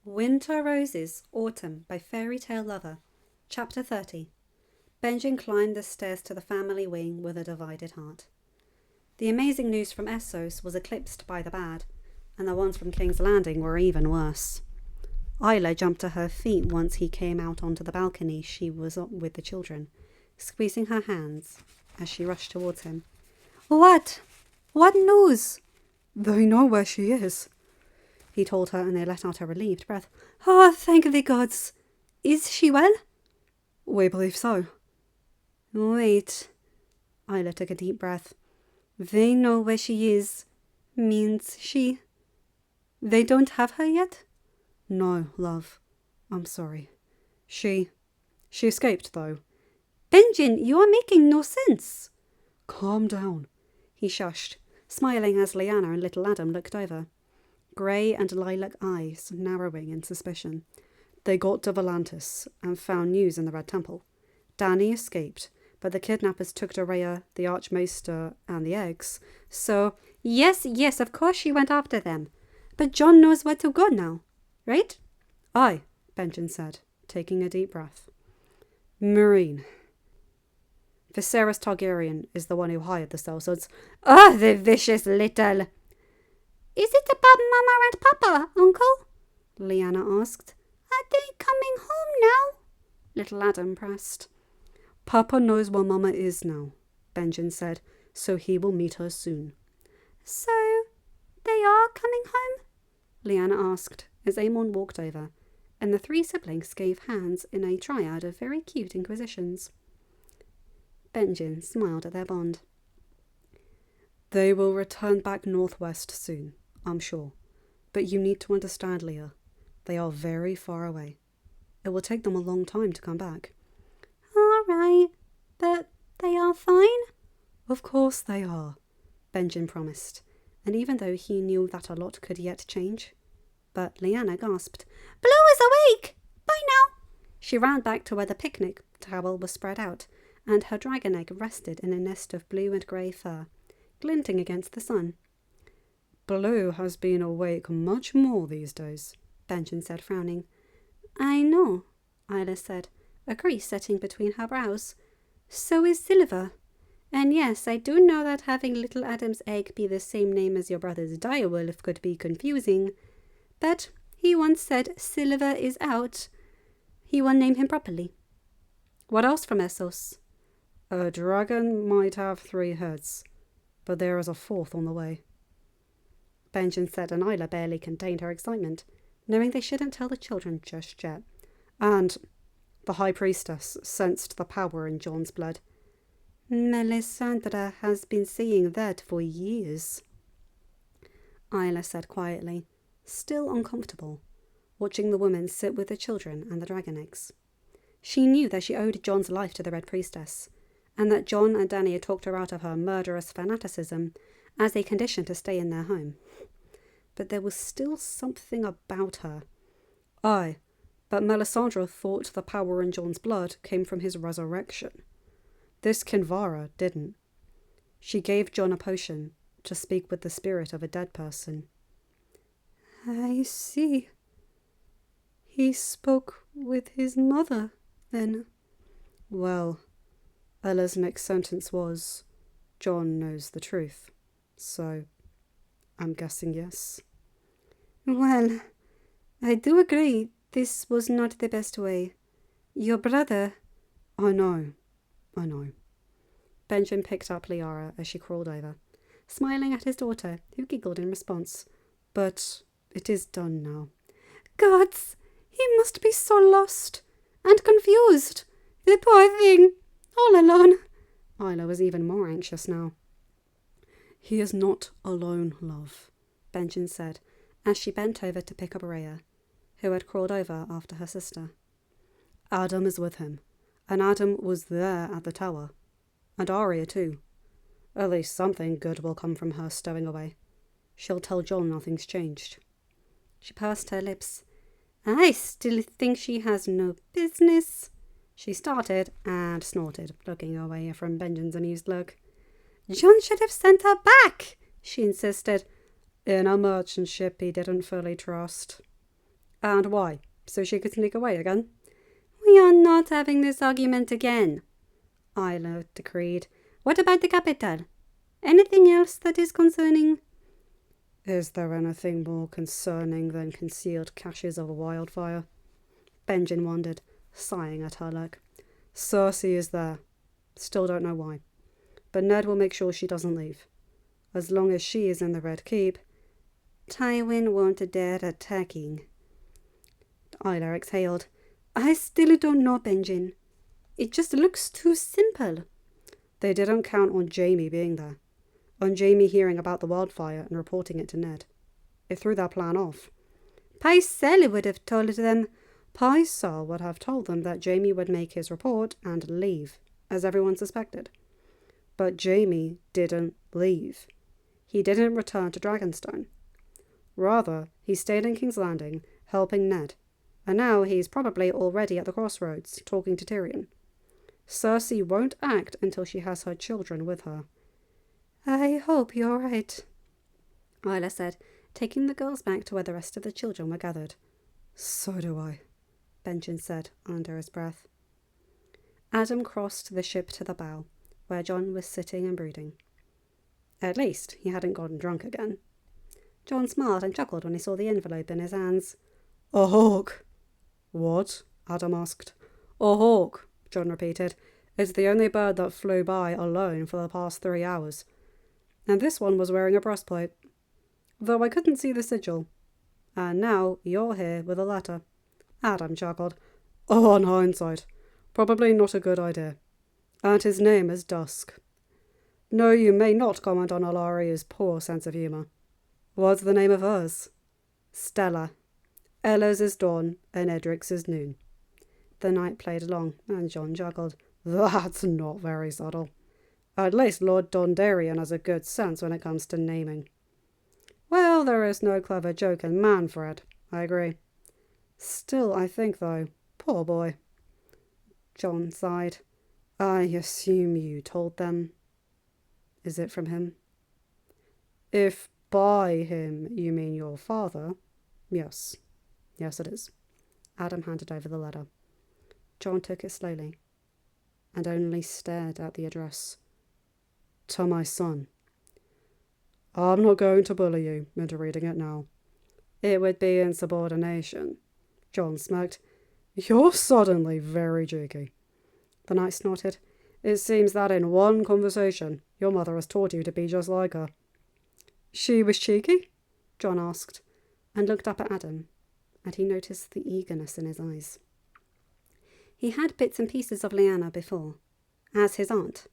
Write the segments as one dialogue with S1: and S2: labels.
S1: Winter Roses, Autumn by Fairytalelovr. Chapter 30. Benjamin climbed the stairs to the family wing with a divided heart. The amazing news from Essos was eclipsed by the bad, and the ones from King's Landing were even worse. Isla jumped to her feet once he came out onto the balcony she was on with the children, squeezing her hands as she rushed towards him.
S2: What? What news?
S3: They know where she is, he told her, and they let out a relieved breath.
S2: Oh, thank the gods. Is she well?
S3: We believe so.
S2: Wait. Isla took a deep breath. They know where she is. Means she... They don't have her yet?
S3: No, love. I'm sorry. She escaped, though.
S2: Benjamin, you are making no sense.
S3: Calm down,
S1: he shushed, smiling as Lyanna and little Adam looked over. Grey and lilac eyes narrowing in suspicion.
S3: They got to Volantis and found news in the Red Temple. Danny escaped, but the kidnappers took Dorea, the Archmaester, and the eggs, so...
S2: Yes, of course she went after them. But John knows where to go now, right?
S3: Aye, Benjamin said, taking a deep breath. Marine. Viserys Targaryen is the one who hired the sellswords.
S2: Oh, the vicious little... Is it about Mama and Papa, Uncle? Lyanna asked. Are they coming home now?
S1: Little Adam pressed.
S3: Papa knows where Mama is now, Benjamin said, so he will meet her soon.
S2: So, they are coming home?
S1: Lyanna asked as Aemon walked over, and the three siblings gave hands in a triad of very cute inquisitions. Benjamin smiled at their bond.
S3: They will return back northwest soon, I'm sure. But you need to understand, Leah. They are very far away. It will take them a long time to come back.
S2: All right, but they are fine?
S3: Of course they are, Benjamin promised, and even though he knew that a lot could yet change. But Lyanna gasped,
S2: Blue is awake! Bye now!
S1: She ran back to where the picnic towel was spread out, and her dragon egg rested in a nest of blue and grey fur, glinting against the sun.
S3: Blue has been awake much more these days,
S1: Benjamin said, frowning. I know, Isla said, a crease setting between her brows. So is Silver. And yes, I do know that having little Adam's egg be the same name as your brother's direwolf could be confusing, but he once said Silver is out. He will name him properly. What else from Essos?
S3: A dragon might have 3 heads, but there is a 4th on the way.
S1: Benjamin said, and Isla barely contained her excitement, knowing they shouldn't tell the children just yet.
S3: And the High Priestess sensed the power in John's blood.
S1: Melisandre has been saying that for years, Isla said quietly, still uncomfortable, watching the woman sit with the children and the dragon eggs. She knew that she owed John's life to the Red Priestess, and that John and Danny had talked her out of her murderous fanaticism as a condition to stay in their home. But there was still something about her.
S3: Aye, but Melisandre thought the power in John's blood came from his resurrection. This Kinvara didn't. She gave John a potion to speak with the spirit of a dead person.
S2: I see. He spoke with his mother, then.
S3: Well, Ella's next sentence was, John knows the truth. So, I'm guessing yes.
S2: Well, I do agree this was not the best way. Your brother...
S3: I know.
S1: Benjamin picked up Liara as she crawled over, smiling at his daughter, who giggled in response.
S3: But it is done now.
S2: Gods, he must be so lost and confused. The poor thing, all alone.
S1: Isla was even more anxious now.
S3: He is not alone, love,
S1: Benjamin said, as she bent over to pick up Rhea, who had crawled over after her sister.
S3: Adam is with him, and Adam was there at the tower. And Arya too. At least something good will come from her stowing away. She'll tell John nothing's changed.
S1: She pursed her lips. I still think she has no business. She started and snorted, looking away from Benjamin's amused look. John should have sent her back, she insisted.
S3: In a merchant ship he didn't fully trust. And why? So she could sneak away again?
S2: We are not having this argument again, Isla decreed. What about the capital? Anything else that is concerning?
S3: Is there anything more concerning than concealed caches of a wildfire? Benjen wondered, sighing at her luck. Cersei is there. Still don't know why. But Ned will make sure she doesn't leave. As long as she is in the Red Keep,
S2: Tywin won't dare attacking. Isla exhaled. I still don't know, Benjen. It just looks too simple.
S3: They didn't count on Jaime being there. On Jaime hearing about the wildfire and reporting it to Ned. It threw their plan off.
S2: Pycelle would have told them.
S3: Pycelle would have told them that Jaime would make his report and leave, as everyone suspected. But Jaime didn't leave. He didn't return to Dragonstone. Rather, he stayed in King's Landing, helping Ned, and now he's probably already at the crossroads, talking to Tyrion. Cersei won't act until she has her children with her.
S2: I hope you're right, Isla said, taking the girls back to where the rest of the children were gathered.
S3: So do I,
S2: Benjen said under his breath. Adam crossed the ship to the bow, where Jon was sitting and brooding.
S3: At least he hadn't gotten drunk again.
S2: Jon smiled and chuckled when he saw the envelope in his hands.
S3: A hawk. What? Adam asked. A hawk, Jon repeated. It's the only bird that flew by alone for the past 3 hours. And this one was wearing a breastplate. Though I couldn't see the sigil. And now you're here with a letter. Adam chuckled. Oh, on hindsight. Probably not a good idea. And his name is Dusk. No, you may not comment on Alaria's poor sense of humour. What's the name of hers? Stella. Ella's is dawn, and Edric's is noon.
S2: The knight played along, and Jon chuckled.
S3: That's not very subtle. At least Lord Dondarrion has a good sense when it comes to naming. Well, there is no clever joke in Manfred, I agree. Still, I think, though, poor boy.
S2: Jon sighed.
S3: I assume you told them. Is it from him? If by him you mean your father, yes. Yes, it is.
S2: Adam handed over the letter. Jon took it slowly
S3: and only stared at the address. To my son. I'm not going to bully you into reading it now. It would be insubordination. Jon smirked. You're suddenly very cheeky.
S2: The knight snorted.
S3: It seems that in one conversation, your mother has taught you to be just like her. She was cheeky?
S2: Jon asked, and looked up at Adam, and he noticed the eagerness in his eyes. He had bits and pieces of Lyanna before, as his aunt,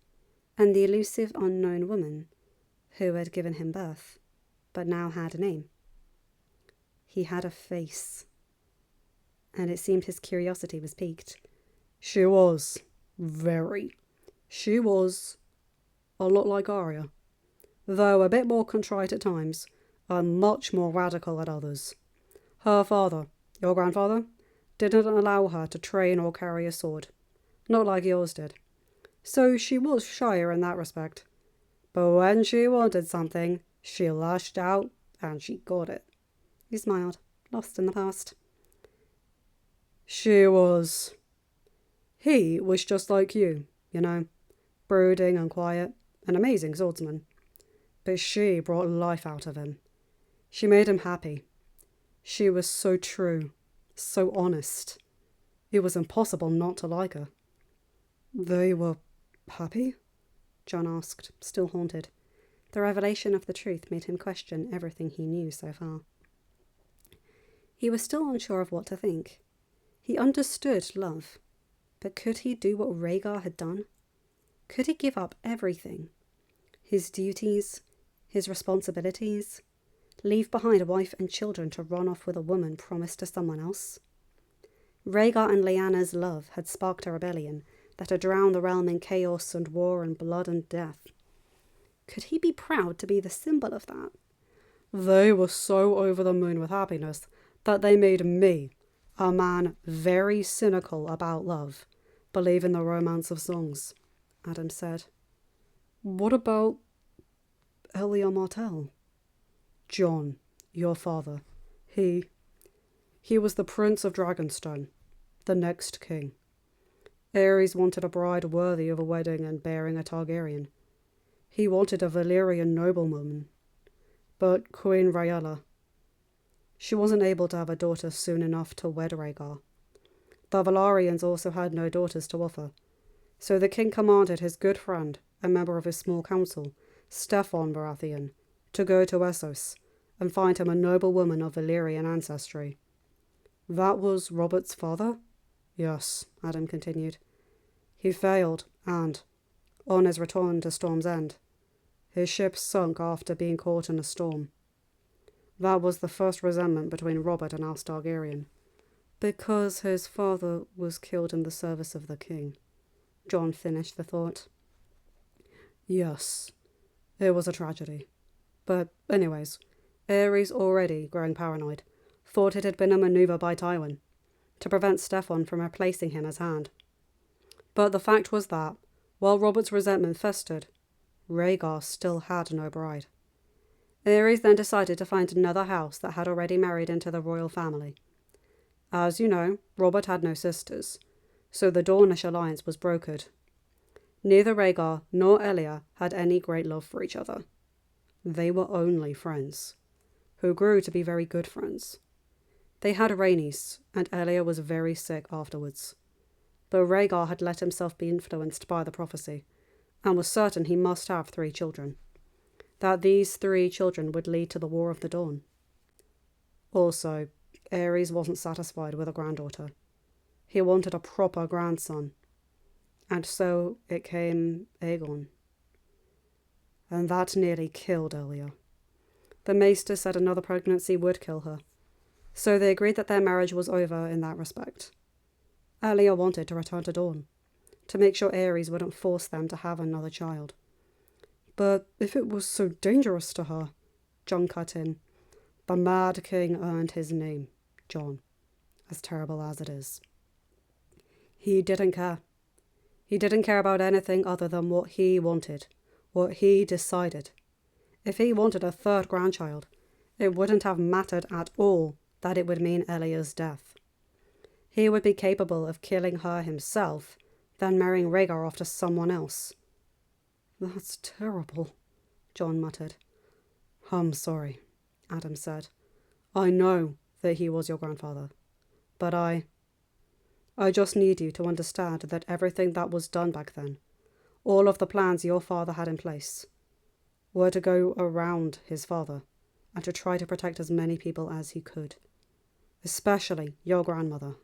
S2: and the elusive unknown woman who had given him birth, but now had a name. He had a face, and it seemed his curiosity was piqued.
S3: She was. Very. She was a lot like Arya, though a bit more contrite at times, and much more radical at others. Her father, your grandfather, didn't allow her to train or carry a sword, not like yours did. So she was shyer in that respect. But when she wanted something, she lashed out, and she got it.
S2: He smiled, lost in the past.
S3: He was just like you, brooding and quiet, an amazing swordsman. But she brought life out of him. She made him happy. She was so true, so honest. It was impossible not to like her. They were happy?
S2: Jon asked, still haunted. The revelation of the truth made him question everything he knew so far. He was still unsure of what to think. He understood love, but could he do what Rhaegar had done? Could he give up everything? His duties, his responsibilities, leave behind a wife and children to run off with a woman promised to someone else? Rhaegar and Lyanna's love had sparked a rebellion that had drowned the realm in chaos and war and blood and death. Could he be proud to be the symbol of that?
S3: They were so over the moon with happiness that they made me, a man very cynical about love, believe in the romance of songs, Adam said. What about Elia Martell? Jon, your father. He He was the Prince of Dragonstone, the next king. Ares wanted a bride worthy of a wedding and bearing a Targaryen. He wanted a Valyrian noblewoman. But Queen Rhaella, she wasn't able to have a daughter soon enough to wed Rhaegar. The Velaryons also had no daughters to offer, so the king commanded his good friend, a member of his small council, Steffon Baratheon, to go to Essos and find him a noble woman of Valyrian ancestry. That was Robert's father? Yes, Adam continued. He failed, and, on his return to Storm's End, his ship sunk after being caught in a storm. That was the first resentment between Robert and House Targaryen, because his father was killed in the service of the king. Jon finished the thought. Yes, it was a tragedy. But anyways, Ares, already growing paranoid, thought it had been a maneuver by Tywin to prevent Steffon from replacing him as Hand. But the fact was that, while Robert's resentment festered, Rhaegar still had no bride. Ares then decided to find another house that had already married into the royal family. As you know, Robert had no sisters, so the Dornish alliance was brokered. Neither Rhaegar nor Elia had any great love for each other. They were only friends, who grew to be very good friends. They had a Rhaenys, and Elia was very sick afterwards. But Rhaegar had let himself be influenced by the prophecy, and was certain he must have 3 children. That these 3 children would lead to the War of the Dawn. Also, Ares wasn't satisfied with a granddaughter. He wanted a proper grandson. And so it came Aegon. And that nearly killed Elia. The Maester said another pregnancy would kill her, so they agreed that their marriage was over in that respect. Elia wanted to return to Dorne, to make sure Ares wouldn't force them to have another child. But if it was so dangerous to her, Jon cut in. The Mad King earned his name, Jon, as terrible as it is. He didn't care. He didn't care about anything other than what he wanted, what he decided. If he wanted a 3rd grandchild, it wouldn't have mattered at all that it would mean Elia's death. He would be capable of killing her himself, then marrying Rhaegar off to someone else. That's terrible, Jon muttered. I'm sorry, Adam said. I know that he was your grandfather, but I just need you to understand that everything that was done back then, all of the plans your father had in place, were to go around his father and to try to protect as many people as he could, especially your grandmother.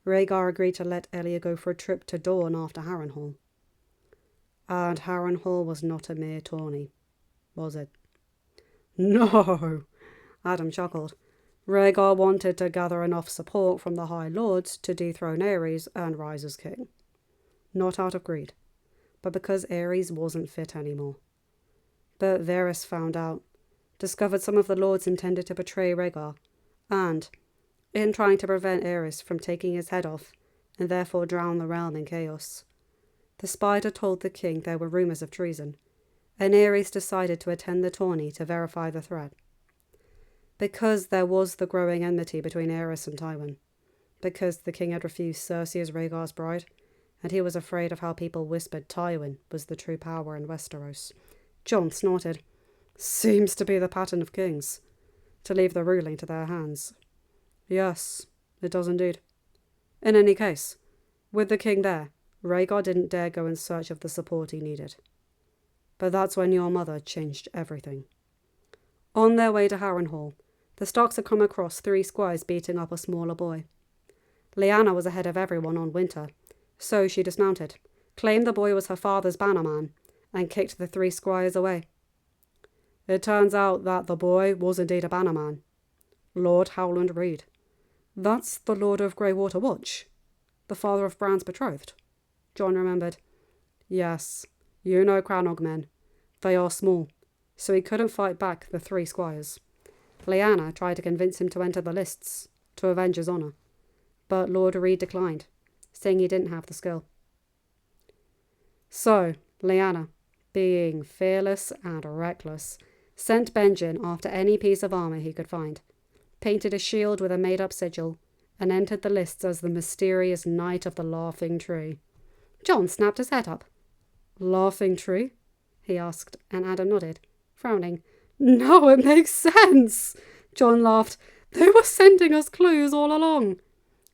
S3: Rhaegar agreed to let Elia go for a trip to Dorne after Harrenhal. And Harrenhal was not a mere tourney, was it? No, Adam chuckled. Rhaegar wanted to gather enough support from the High Lords to dethrone Ares and rise as king. Not out of greed, but because Ares wasn't fit anymore. But Varys found out, discovered some of the lords intended to betray Rhaegar, and, in trying to prevent Ares from taking his head off, and therefore drown the realm in chaos, the spider told the king there were rumours of treason, and Ares decided to attend the tourney to verify the threat. Because there was the growing enmity between Aerys and Tywin, because the king had refused Cersei as Rhaegar's bride, and he was afraid of how people whispered Tywin was the true power in Westeros. Jon snorted. Seems to be the pattern of kings, to leave the ruling to their hands. Yes, it does indeed. In any case, with the king there, Rhaegar didn't dare go in search of the support he needed. But that's when your mother changed everything. On their way to Harrenhal, the Starks had come across 3 squires beating up a smaller boy. Lyanna was ahead of everyone on Winter, so she dismounted, claimed the boy was her father's bannerman, and kicked the 3 squires away. It turns out that the boy was indeed a bannerman, Lord Howland Reed. That's the Lord of Greywater Watch, the father of Bran's betrothed. Jon remembered. Yes, you know Crannog men. They are small, so he couldn't fight back the 3 squires. Lyanna tried to convince him to enter the lists, to avenge his honour, but Lord Reed declined, saying he didn't have the skill. So, Lyanna, being fearless and reckless, sent Benjen after any piece of armour he could find, painted a shield with a made-up sigil, and entered the lists as the mysterious Knight of the Laughing Tree. John snapped his head up. Laughing Tree? He asked, and Adam nodded, frowning. No, it makes sense! John laughed. They were sending us clues all along.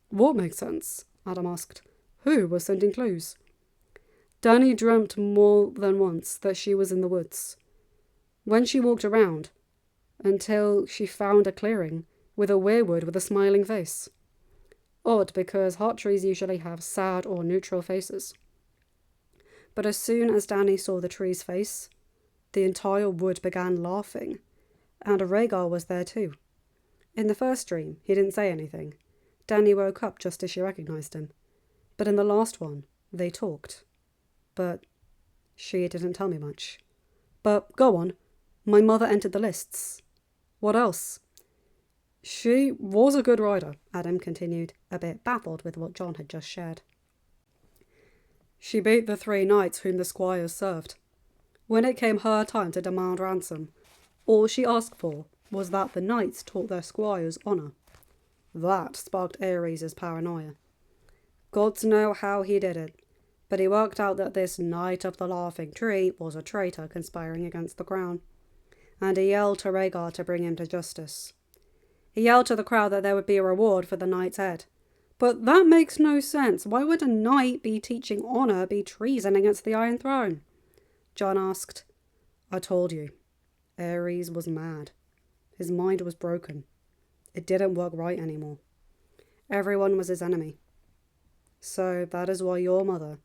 S3: What makes sense? Adam asked. Who was sending clues? Danny dreamt more than once that she was in the woods. When she walked around, until she found a clearing with a weirwood with a smiling face. Odd, because heart trees usually have sad or neutral faces. But as soon as Danny saw the tree's face, the entire wood began laughing, and Rhaegar was there too. In the first dream, he didn't say anything. Danny woke up just as she recognised him. But in the last one, they talked. But she didn't tell me much. But go on. My mother entered the lists. What else? She was a good rider, Adam continued, a bit baffled with what John had just shared. She beat the 3 knights whom the squires served. When it came her time to demand ransom, all she asked for was that the knights taught their squires honour. That sparked Ares' paranoia. Gods know how he did it, but he worked out that this Knight of the Laughing Tree was a traitor conspiring against the crown, and he yelled to Rhaegar to bring him to justice. He yelled to the crowd that there would be a reward for the knight's head. But that makes no sense. Why would a knight be teaching honour be treason against the Iron Throne? John asked. I told you. Ares was mad. His mind was broken. It didn't work right anymore. Everyone was his enemy. So that is why your mother,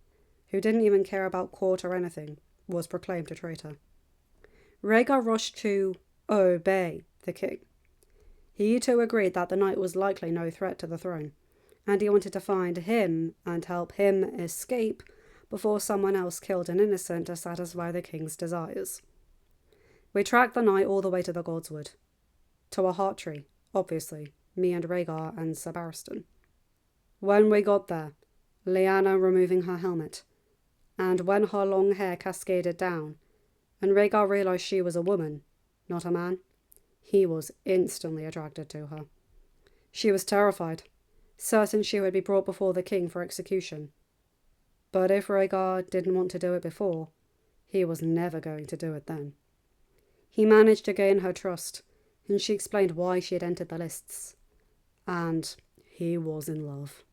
S3: who didn't even care about court or anything, was proclaimed a traitor. Rhaegar rushed to obey the king. He too agreed that the knight was likely no threat to the throne, and he wanted to find him and help him escape before someone else killed an innocent to satisfy the king's desires. We tracked the knight all the way to the Godswood. To a heart tree, obviously, me and Rhaegar and Sir Barristan. When we got there, Lyanna removing her helmet, and when her long hair cascaded down, and Rhaegar realised she was a woman, not a man, he was instantly attracted to her. She was terrified, certain she would be brought before the king for execution. But if Rhaegar didn't want to do it before, he was never going to do it then. He managed to gain her trust, and she explained why she had entered the lists. And he was in love.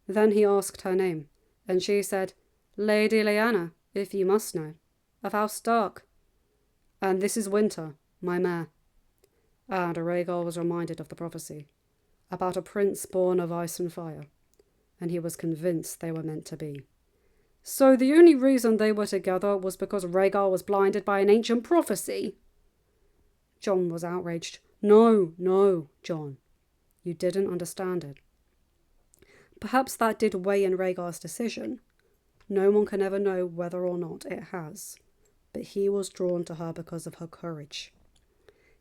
S3: Then he asked her name, and she said, Lady Lyanna, if you must know, of House Stark. And this is Winter, my mare. And Rhaegar was reminded of the prophecy, about a prince born of ice and fire, and he was convinced they were meant to be. So the only reason they were together was because Rhaegar was blinded by an ancient prophecy? John was outraged. No, John. You didn't understand it. Perhaps that did weigh in Rhaegar's decision. No one can ever know whether or not it has, but he was drawn to her because of her courage.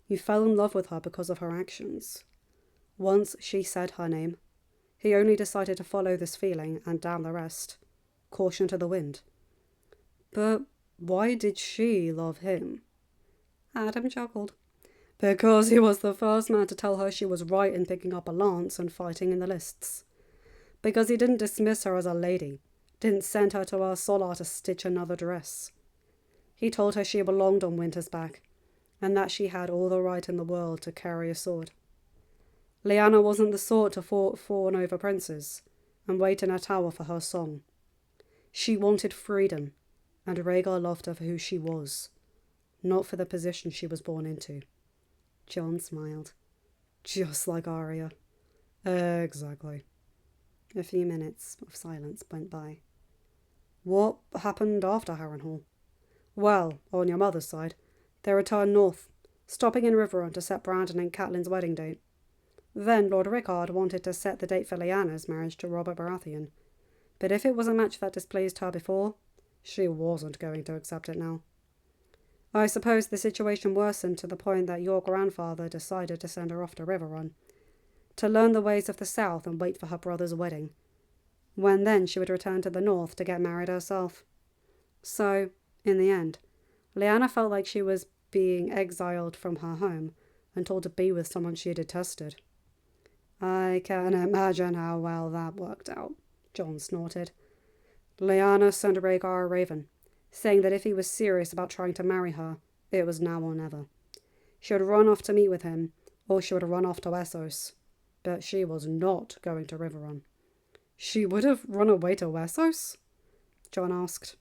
S3: He fell in love with her because of her actions. Once she said her name, he only decided to follow this feeling and damn the rest. Caution to the wind. But why did she love him? Adam chuckled. Because he was the first man to tell her she was right in picking up a lance and fighting in the lists. Because he didn't dismiss her as a lady, didn't send her to our Solar to stitch another dress. He told her she belonged on Winter's back, and that she had all the right in the world to carry a sword. Lyanna wasn't the sort to fawn over princes and wait in a tower for her song. She wanted freedom, and Rhaegar loved her for who she was, not for the position she was born into. John smiled. Just like Arya. Exactly. A few minutes of silence went by. What happened after Harrenhal? Well, on your mother's side, they returned north, stopping in Riverrun to set Brandon and Catelyn's wedding date. Then Lord Rickard wanted to set the date for Lyanna's marriage to Robert Baratheon, but if it was a match that displeased her before, she wasn't going to accept it now. I suppose the situation worsened to the point that your grandfather decided to send her off to Riverrun, to learn the ways of the south and wait for her brother's wedding, when then she would return to the north to get married herself. So, in the end, Lyanna felt like she was being exiled from her home and told to be with someone she detested. I can imagine how well that worked out, John snorted. Lyanna sent Rhaegar a raven, saying that if he was serious about trying to marry her, it was now or never. She would run off to meet with him, or she would run off to Essos. But she was not going to Riverrun. She would have run away to Essos? John asked.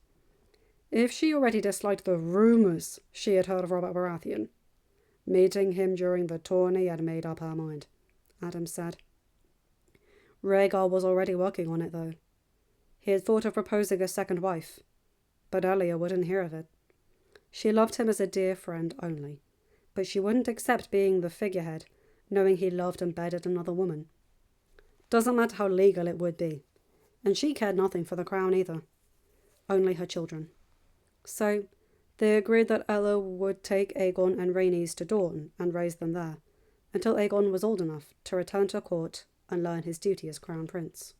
S3: If she already disliked the rumours she had heard of Robert Baratheon, meeting him during the tourney had made up her mind, Adam said. Rhaegar was already working on it, though. He had thought of proposing a second wife, but Elia wouldn't hear of it. She loved him as a dear friend only, but she wouldn't accept being the figurehead, knowing he loved and bedded another woman. Doesn't matter how legal it would be, and she cared nothing for the crown either. Only her children. So, they agreed that Ella would take Aegon and Rhaenys to Dorne and raise them there, until Aegon was old enough to return to court and learn his duty as crown prince.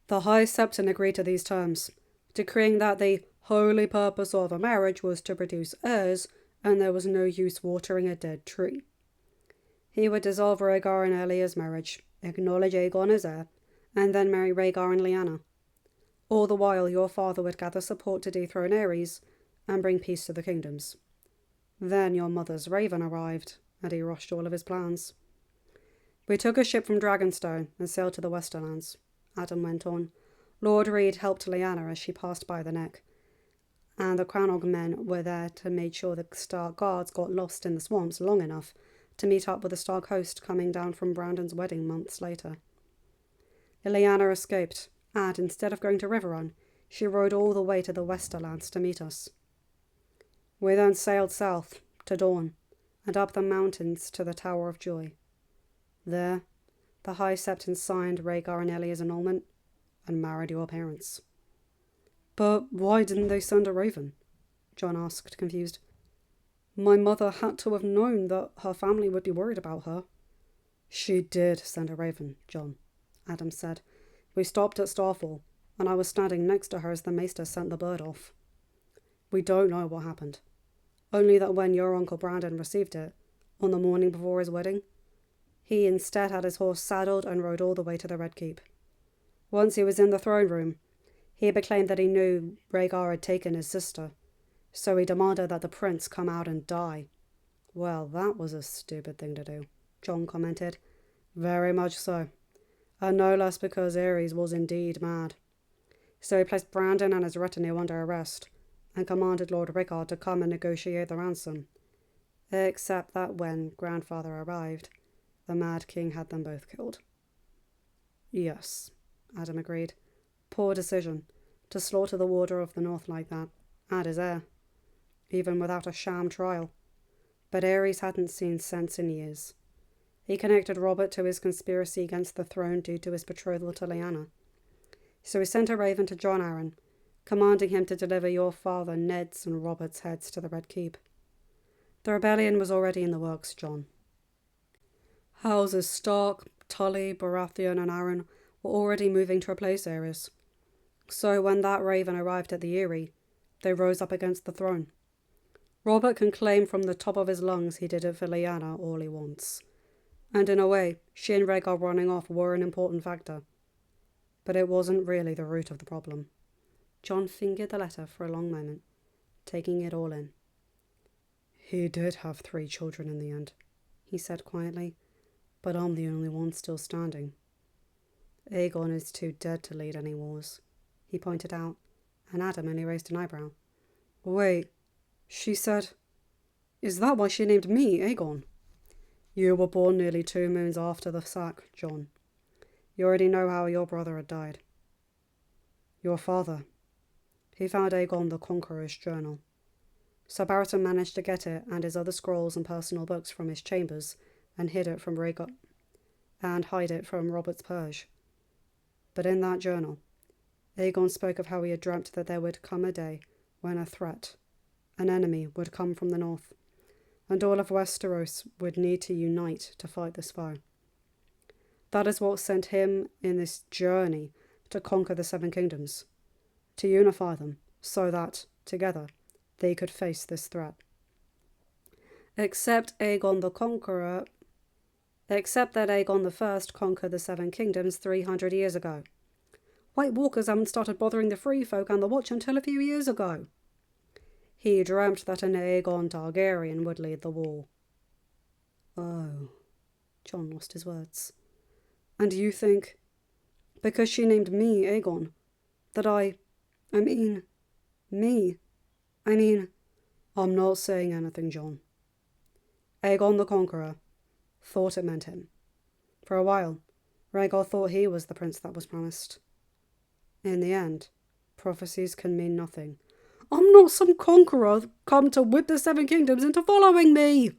S3: The High Septon agreed to these terms, decreeing that the holy purpose of a marriage was to produce heirs, and there was no use watering a dead tree. He would dissolve Rhaegar and Elia's marriage, acknowledge Aegon as heir, and then marry Rhaegar and Lyanna. All the while your father would gather support to dethrone Aerys and bring peace to the kingdoms. Then your mother's raven arrived, and he rushed all of his plans. We took a ship from Dragonstone and sailed to the Westerlands, Adam went on. Lord Reed helped Lyanna as she passed by the neck, and the Crannog men were there to make sure the Stark guards got lost in the swamps long enough to meet up with the Stark host coming down from Brandon's wedding months later. Lyanna escaped, and instead of going to Riverrun, she rode all the way to the Westerlands to meet us. We then sailed south to Dorne, and up the mountains to the Tower of Joy. There, the High Septon signed Rhaegar and Elia's annulment and married your parents. But why didn't they send a raven? John asked, confused. My mother had to have known that her family would be worried about her. She did send a raven, John, Adam said. We stopped at Starfall, and I was standing next to her as the maester sent the bird off. We don't know what happened. Only that when your Uncle Brandon received it, on the morning before his wedding, he instead had his horse saddled and rode all the way to the Red Keep. Once he was in the throne room, he proclaimed that he knew Rhaegar had taken his sister, so he demanded that the prince come out and die. Well, that was a stupid thing to do, John commented. Very much so. And no less because Aerys was indeed mad. So he placed Brandon and his retinue under arrest, and commanded Lord Rickard to come and negotiate the ransom. Except that when grandfather arrived, the Mad King had them both killed. Yes, Adam agreed. Poor decision, to slaughter the Warder of the North like that, and his heir, even without a sham trial. But Aerys hadn't seen sense in years. He connected Robert to his conspiracy against the throne due to his betrothal to Lyanna. So he sent a raven to Jon Arryn, commanding him to deliver your father Ned's and Robert's heads to the Red Keep. The rebellion was already in the works, John. Houses Stark, Tully, Baratheon and Arryn were already moving to replace Aerys. So when that raven arrived at the Eyrie, they rose up against the throne. Robert can claim from the top of his lungs he did it for Lyanna all he wants. And in a way, she and Rhaegar running off were an important factor. But it wasn't really the root of the problem. John fingered the letter for a long moment, taking it all in. He did have 3 children in the end, he said quietly, but I'm the only one still standing. Aegon is too dead to lead any wars, he pointed out, and Adam only raised an eyebrow. Wait, she said, is that why she named me Aegon? You were born nearly 2 moons after the sack, John. You already know how your brother had died. Your father. He found Aegon the Conqueror's journal. Sir Barristan managed to get it and his other scrolls and personal books from his chambers and hide it from Robert's purge. But in that journal, Aegon spoke of how he had dreamt that there would come a day when a threat, an enemy, would come from the north, and all of Westeros would need to unite to fight this foe. That is what sent him in this journey to conquer the 7 kingdoms, to unify them so that, together, they could face this threat. Except that Aegon the First conquered the Seven Kingdoms 300 years ago. White Walkers haven't started bothering the Free Folk and the Watch until a few years ago. He dreamt that an Aegon Targaryen would lead the war. Oh, John lost his words. And you think, because she named me Aegon, that I'm not saying anything, John. Aegon the Conqueror thought it meant him. For a while, Rhaegar thought he was the prince that was promised. In the end, prophecies can mean nothing. I'm not some conqueror come to whip the Seven Kingdoms into following me,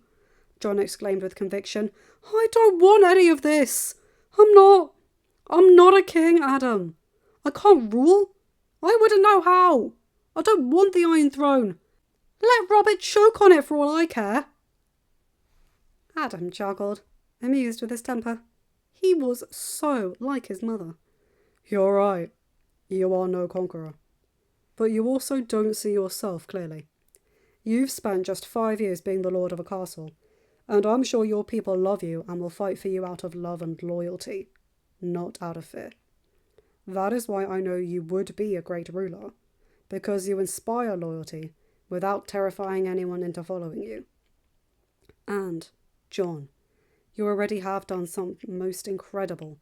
S3: John exclaimed with conviction. I don't want any of this. I'm not a king, Adam. I can't rule. I wouldn't know how. I don't want the Iron Throne. Let Robert choke on it for all I care. Adam chuckled, amused with his temper. He was so like his mother. You're right. You are no conqueror. But you also don't see yourself clearly. You've spent just 5 years being the lord of a castle, and I'm sure your people love you and will fight for you out of love and loyalty, not out of fear. That is why I know you would be a great ruler, because you inspire loyalty without terrifying anyone into following you. And, John, you already have done something most incredible,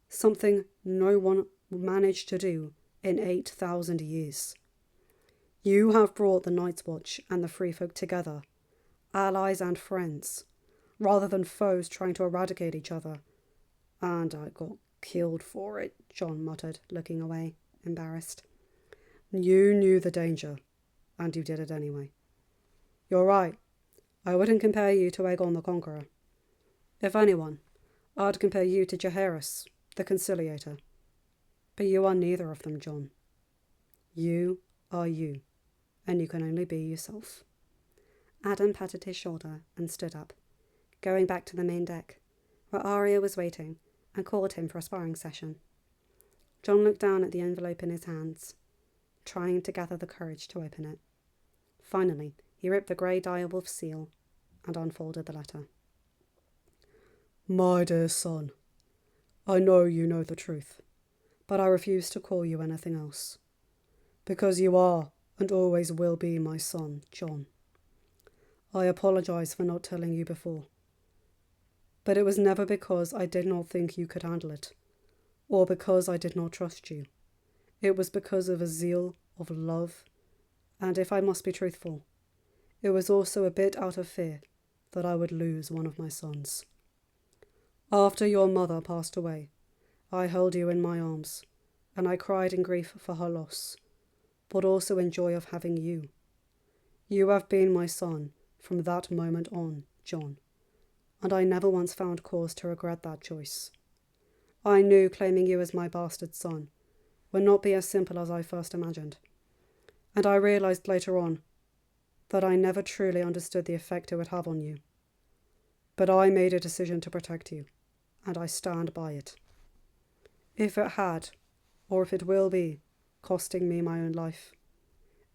S3: something no one managed to do in 8,000 years. You have brought the Night's Watch and the Free Folk together, allies and friends, rather than foes trying to eradicate each other. And I got killed for it, John muttered, looking away, embarrassed. You knew the danger, and you did it anyway. You're right. I wouldn't compare you to Aegon the Conqueror. If anyone, I'd compare you to Jaehaerys, the Conciliator. But you are neither of them, John. You are you, and you can only be yourself.
S2: Adam patted his shoulder and stood up, going back to the main deck, where Arya was waiting, and called him for a sparring session. John looked down at the envelope in his hands, trying to gather the courage to open it. Finally, he ripped the grey direwolf seal and unfolded the letter.
S3: My dear son, I know you know the truth, but I refuse to call you anything else, because you are and always will be my son, John. I apologize for not telling you before, but it was never because I did not think you could handle it, or because I did not trust you. It was because of a zeal of love, and if I must be truthful, it was also a bit out of fear that I would lose one of my sons. After your mother passed away, I held you in my arms, and I cried in grief for her loss, but also in joy of having you. You have been my son from that moment on, John, and I never once found cause to regret that choice. I knew claiming you as my bastard son would not be as simple as I first imagined, and I realized later on that I never truly understood the effect it would have on you. But I made a decision to protect you, and I stand by it. If it had, or if it will be, costing me my own life,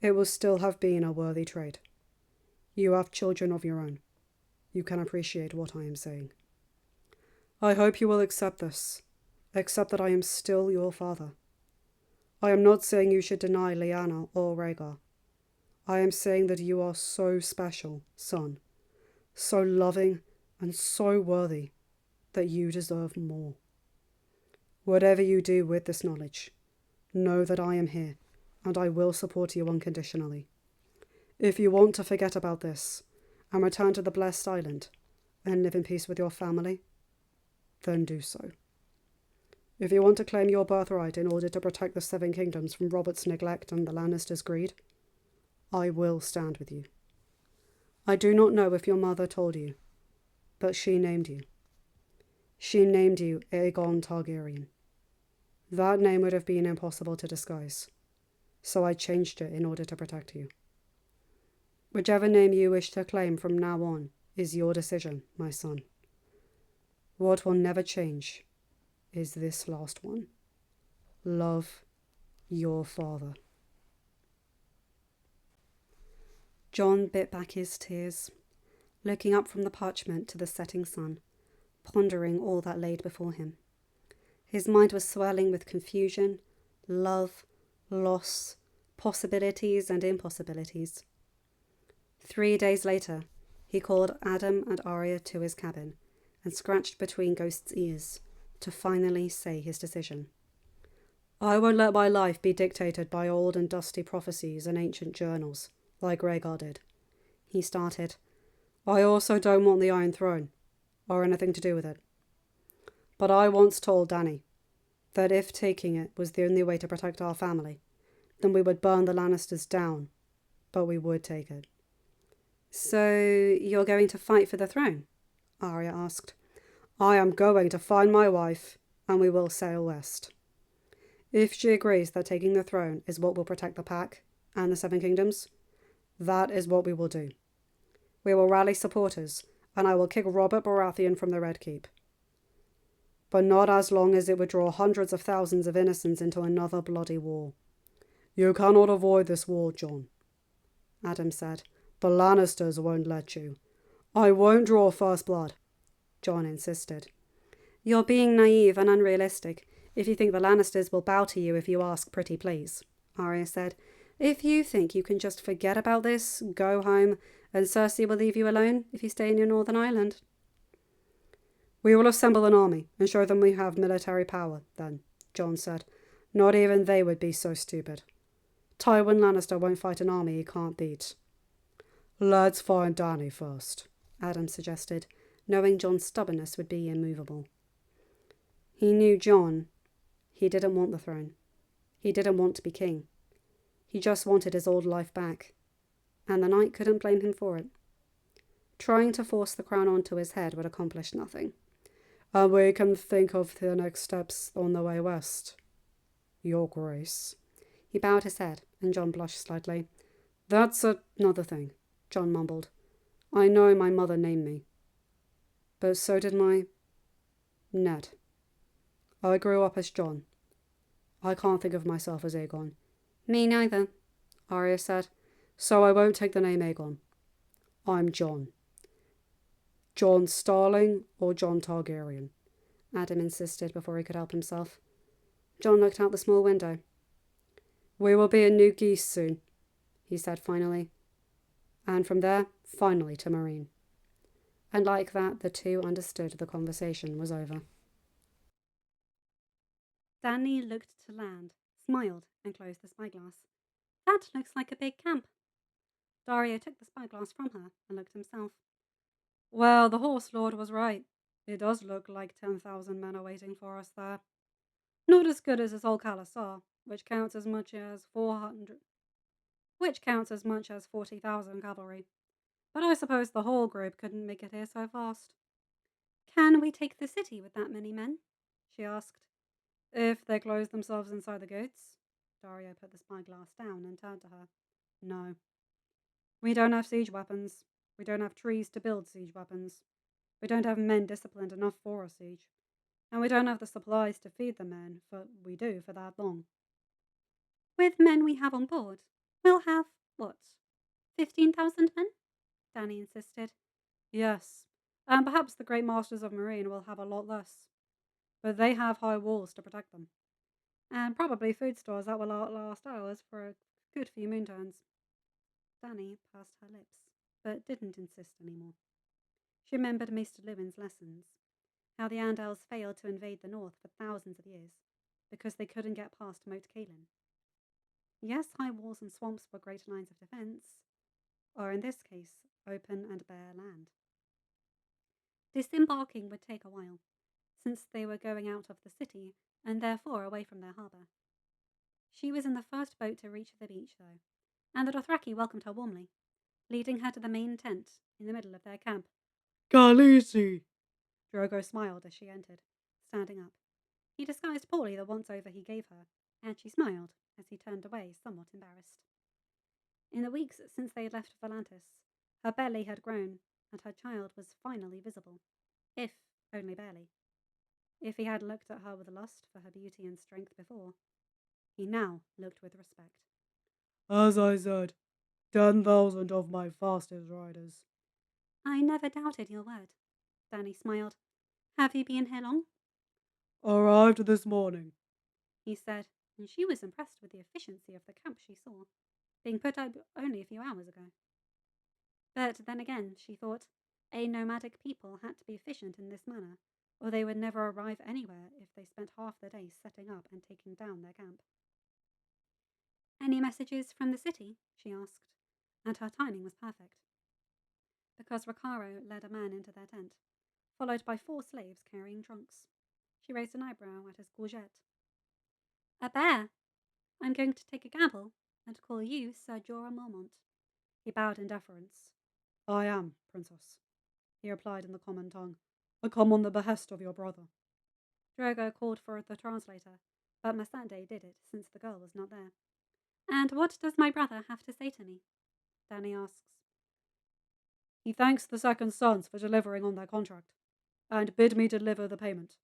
S3: it will still have been a worthy trade. You have children of your own. You can appreciate what I am saying. I hope you will accept this, accept that I am still your father. I am not saying you should deny Lyanna or Rhaegar. I am saying that you are so special, son, so loving and so worthy that you deserve more. Whatever you do with this knowledge, know that I am here and I will support you unconditionally. If you want to forget about this and return to the blessed island and live in peace with your family, then do so. If you want to claim your birthright in order to protect the Seven Kingdoms from Robert's neglect and the Lannisters' greed, I will stand with you. I do not know if your mother told you, but she named you. She named you Aegon Targaryen. That name would have been impossible to disguise, so I changed it in order to protect you. Whichever name you wish to claim from now on is your decision, my son. What will never change is this last one. Love your father.
S2: John bit back his tears, looking up from the parchment to the setting sun, pondering all that laid before him. His mind was swirling with confusion, love, loss, possibilities and impossibilities. 3 days later, he called Adam and Arya to his cabin and scratched between Ghost's ears to finally say his decision. I won't let my life be dictated by old and dusty prophecies and ancient journals, like Rhaegar did. He started. I also don't want the Iron Throne, or anything to do with it. But I once told Dany that if taking it was the only way to protect our family, then we would burn the Lannisters down, but we would take it.
S1: So you're going to fight for the throne? Arya asked.
S3: I am going to find my wife, and we will sail west. If she agrees that taking the throne is what will protect the Pack and the Seven Kingdoms, that is what we will do. We will rally supporters, and I will kick Robert Baratheon from the Red Keep. But not as long as it would draw hundreds of thousands of innocents into another bloody war. You cannot avoid this war, Jon, Adam said. The Lannisters won't let you. I won't draw first blood, Jon insisted.
S1: You're being naive and unrealistic if you think the Lannisters will bow to you if you ask pretty please, Arya said. If you think you can just forget about this, go home, and Cersei will leave you alone if you stay in your northern island.
S3: We will assemble an army and show them we have military power, then, Jon said. Not even they would be so stupid. Tywin Lannister won't fight an army he can't beat. Let's find Dany first, Adam suggested, knowing Jon's stubbornness would be immovable. He knew Jon. He didn't want the throne. He didn't want to be king. He just wanted his old life back, and the knight couldn't blame him for it. Trying to force the crown onto his head would accomplish nothing. And we can think of the next steps on the way west. Your Grace. He bowed his head, and Jon blushed slightly. That's another thing, Jon mumbled. I know my mother named me, but so did my Ned. I grew up as Jon. I can't think of myself as Aegon.
S1: Me neither,
S3: Arya said. So I won't take the name Aegon. I'm Jon. Jon Starling or Jon Targaryen?
S1: Adam insisted before he could help himself. Jon looked out the small window.
S3: We will be in New Geese soon, he said finally. And from there, finally to Marine.
S2: And like that, the two understood the conversation was over.
S1: Dany looked to land, smiled, and closed the spyglass. That looks like a big camp. Daario took the spyglass from her and looked himself.
S3: Well, the Horse Lord was right. It does look like 10,000 men are waiting for us there. Not as good as this old Khalasar, which counts as much as 40,000 cavalry. But I suppose the whole group couldn't make it here so fast.
S1: Can we take the city with that many men? She asked.
S3: If they close themselves inside the gates. Daario put the spyglass down and turned to her. No. We don't have siege weapons. We don't have trees to build siege weapons. We don't have men disciplined enough for a siege. And we don't have the supplies to feed the men, we do for that long.
S1: With men we have on board, we'll have, 15,000 men? Dany insisted.
S3: Yes, and perhaps the great masters of Marine will have a lot less. But they have high walls to protect them. And probably food stores that will last hours for a good few moon turns.
S1: Dany pursed her lips, but didn't insist any more. She remembered Maester Lewin's lessons, how the Andals failed to invade the north for thousands of years because they couldn't get past Moat Cailin. Yes, high walls and swamps were great lines of defence, or in this case, open and bare land. Disembarking would take a while, since they were going out of the city and therefore away from their harbour. She was in the first boat to reach the beach, though, and the Dothraki welcomed her warmly, leading her to the main tent in the middle of their camp.
S3: Khaleesi! Drogo smiled as she entered, standing up.
S1: He disguised poorly the once-over he gave her, and she smiled as he turned away, somewhat embarrassed. In the weeks since they had left Volantis, her belly had grown, and her child was finally visible, if only barely. If he had looked at her with lust for her beauty and strength before, he now looked with respect.
S3: As I said, 10,000 of my fastest riders.
S1: I never doubted your word. Danny smiled. Have you been here long?
S3: Arrived this morning,
S1: He said, and she was impressed with the efficiency of the camp she saw, being put up only a few hours ago. But then again, she thought, a nomadic people had to be efficient in this manner, or they would never arrive anywhere if they spent half the day setting up and taking down their camp. Any messages from the city? She asked, and her timing was perfect. Because Ricaro led a man into their tent, followed by 4 slaves carrying trunks. She raised an eyebrow at his courgette. A bear! I'm going to take a gamble and call you Sir Jorah Mormont. He bowed in deference.
S3: I am, princess, he replied in the common tongue. I come on the behest of your brother.
S1: Drogo called for the translator, but Missandei did it since the girl was not there. And what does my brother have to say to me? Danny asks.
S3: He thanks the second sons for delivering on their contract, and bid me deliver the payment.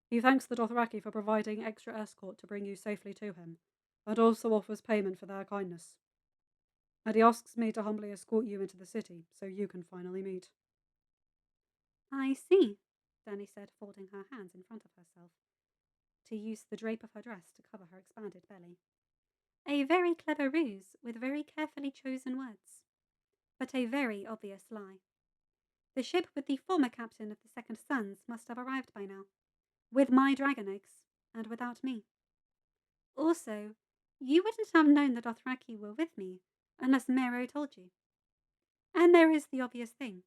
S3: He thanks the Dothraki for providing extra escort to bring you safely to him, and also offers payment for their kindness. And he asks me to humbly escort you into the city, so you can finally meet.
S1: I see, Danny said, folding her hands in front of herself, to use the drape of her dress to cover her expanded belly. A very clever ruse with very carefully chosen words, but a very obvious lie. The ship with the former captain of the Second Sons must have arrived by now, with my dragon eggs, and without me. Also, you wouldn't have known the Dothraki were with me unless Mero told you. And there is the obvious thing.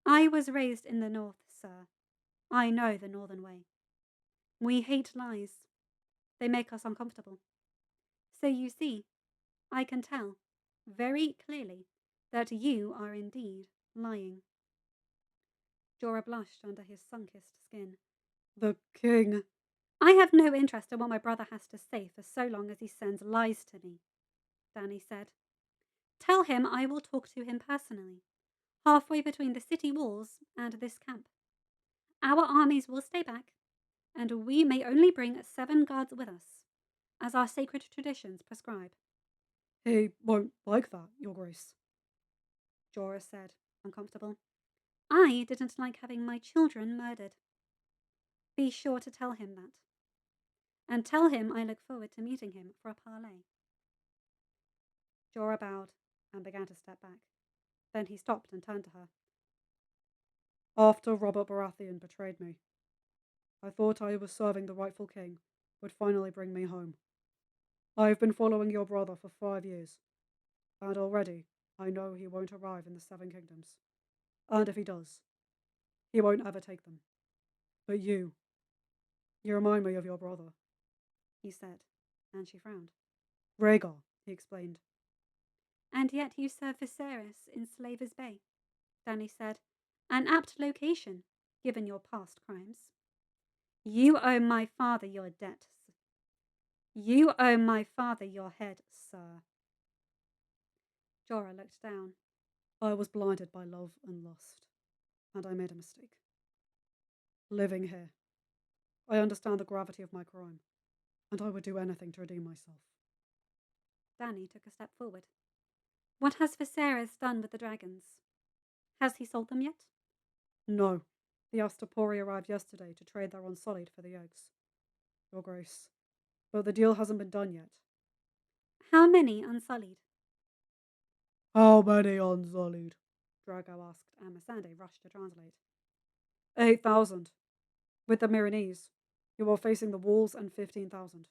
S1: I was raised in the north, sir. I know the northern way. We hate lies. They make us uncomfortable. So you see, I can tell, very clearly, that you are indeed lying. Jorah blushed under his sun-kissed skin.
S3: The king.
S1: I have no interest in what my brother has to say for so long as he sends lies to me, Danny said. Tell him I will talk to him personally, halfway between the city walls and this camp. Our armies will stay back, and we may only bring 7 guards with us, as our sacred traditions prescribe.
S3: He won't like that, your grace,
S1: Jorah said, uncomfortable. I didn't like having my children murdered. Be sure to tell him that. And tell him I look forward to meeting him for a parley. Jorah bowed and began to step back. Then he stopped and turned to her.
S3: After Robert Baratheon betrayed me, I thought I was serving the rightful king would finally bring me home. I have been following your brother for 5 years, and already I know he won't arrive in the 7 kingdoms. And if he does, he won't ever take them. But you remind me of your brother,
S1: he said, and she frowned.
S3: Rhaegar, he explained.
S1: And yet you serve Viserys in Slaver's Bay, Danny said. An apt location, given your past crimes. You owe my father your debt. You owe my father your head, sir. Jorah looked down.
S3: I was blinded by love and lust, and I made a mistake. Living here, I understand the gravity of my crime, and I would do anything to redeem myself.
S1: Danny took a step forward. What has Viserys done with the dragons? Has he sold them yet?
S3: No, the Astapori arrived yesterday to trade their unsullied for the eggs, your grace. But the deal hasn't been done yet.
S1: How many unsullied?
S3: How many unsullied?
S1: Drogo asked, and Missandei rushed to translate.
S3: 8,000. With the Miranese, who are facing the walls, and 15,000.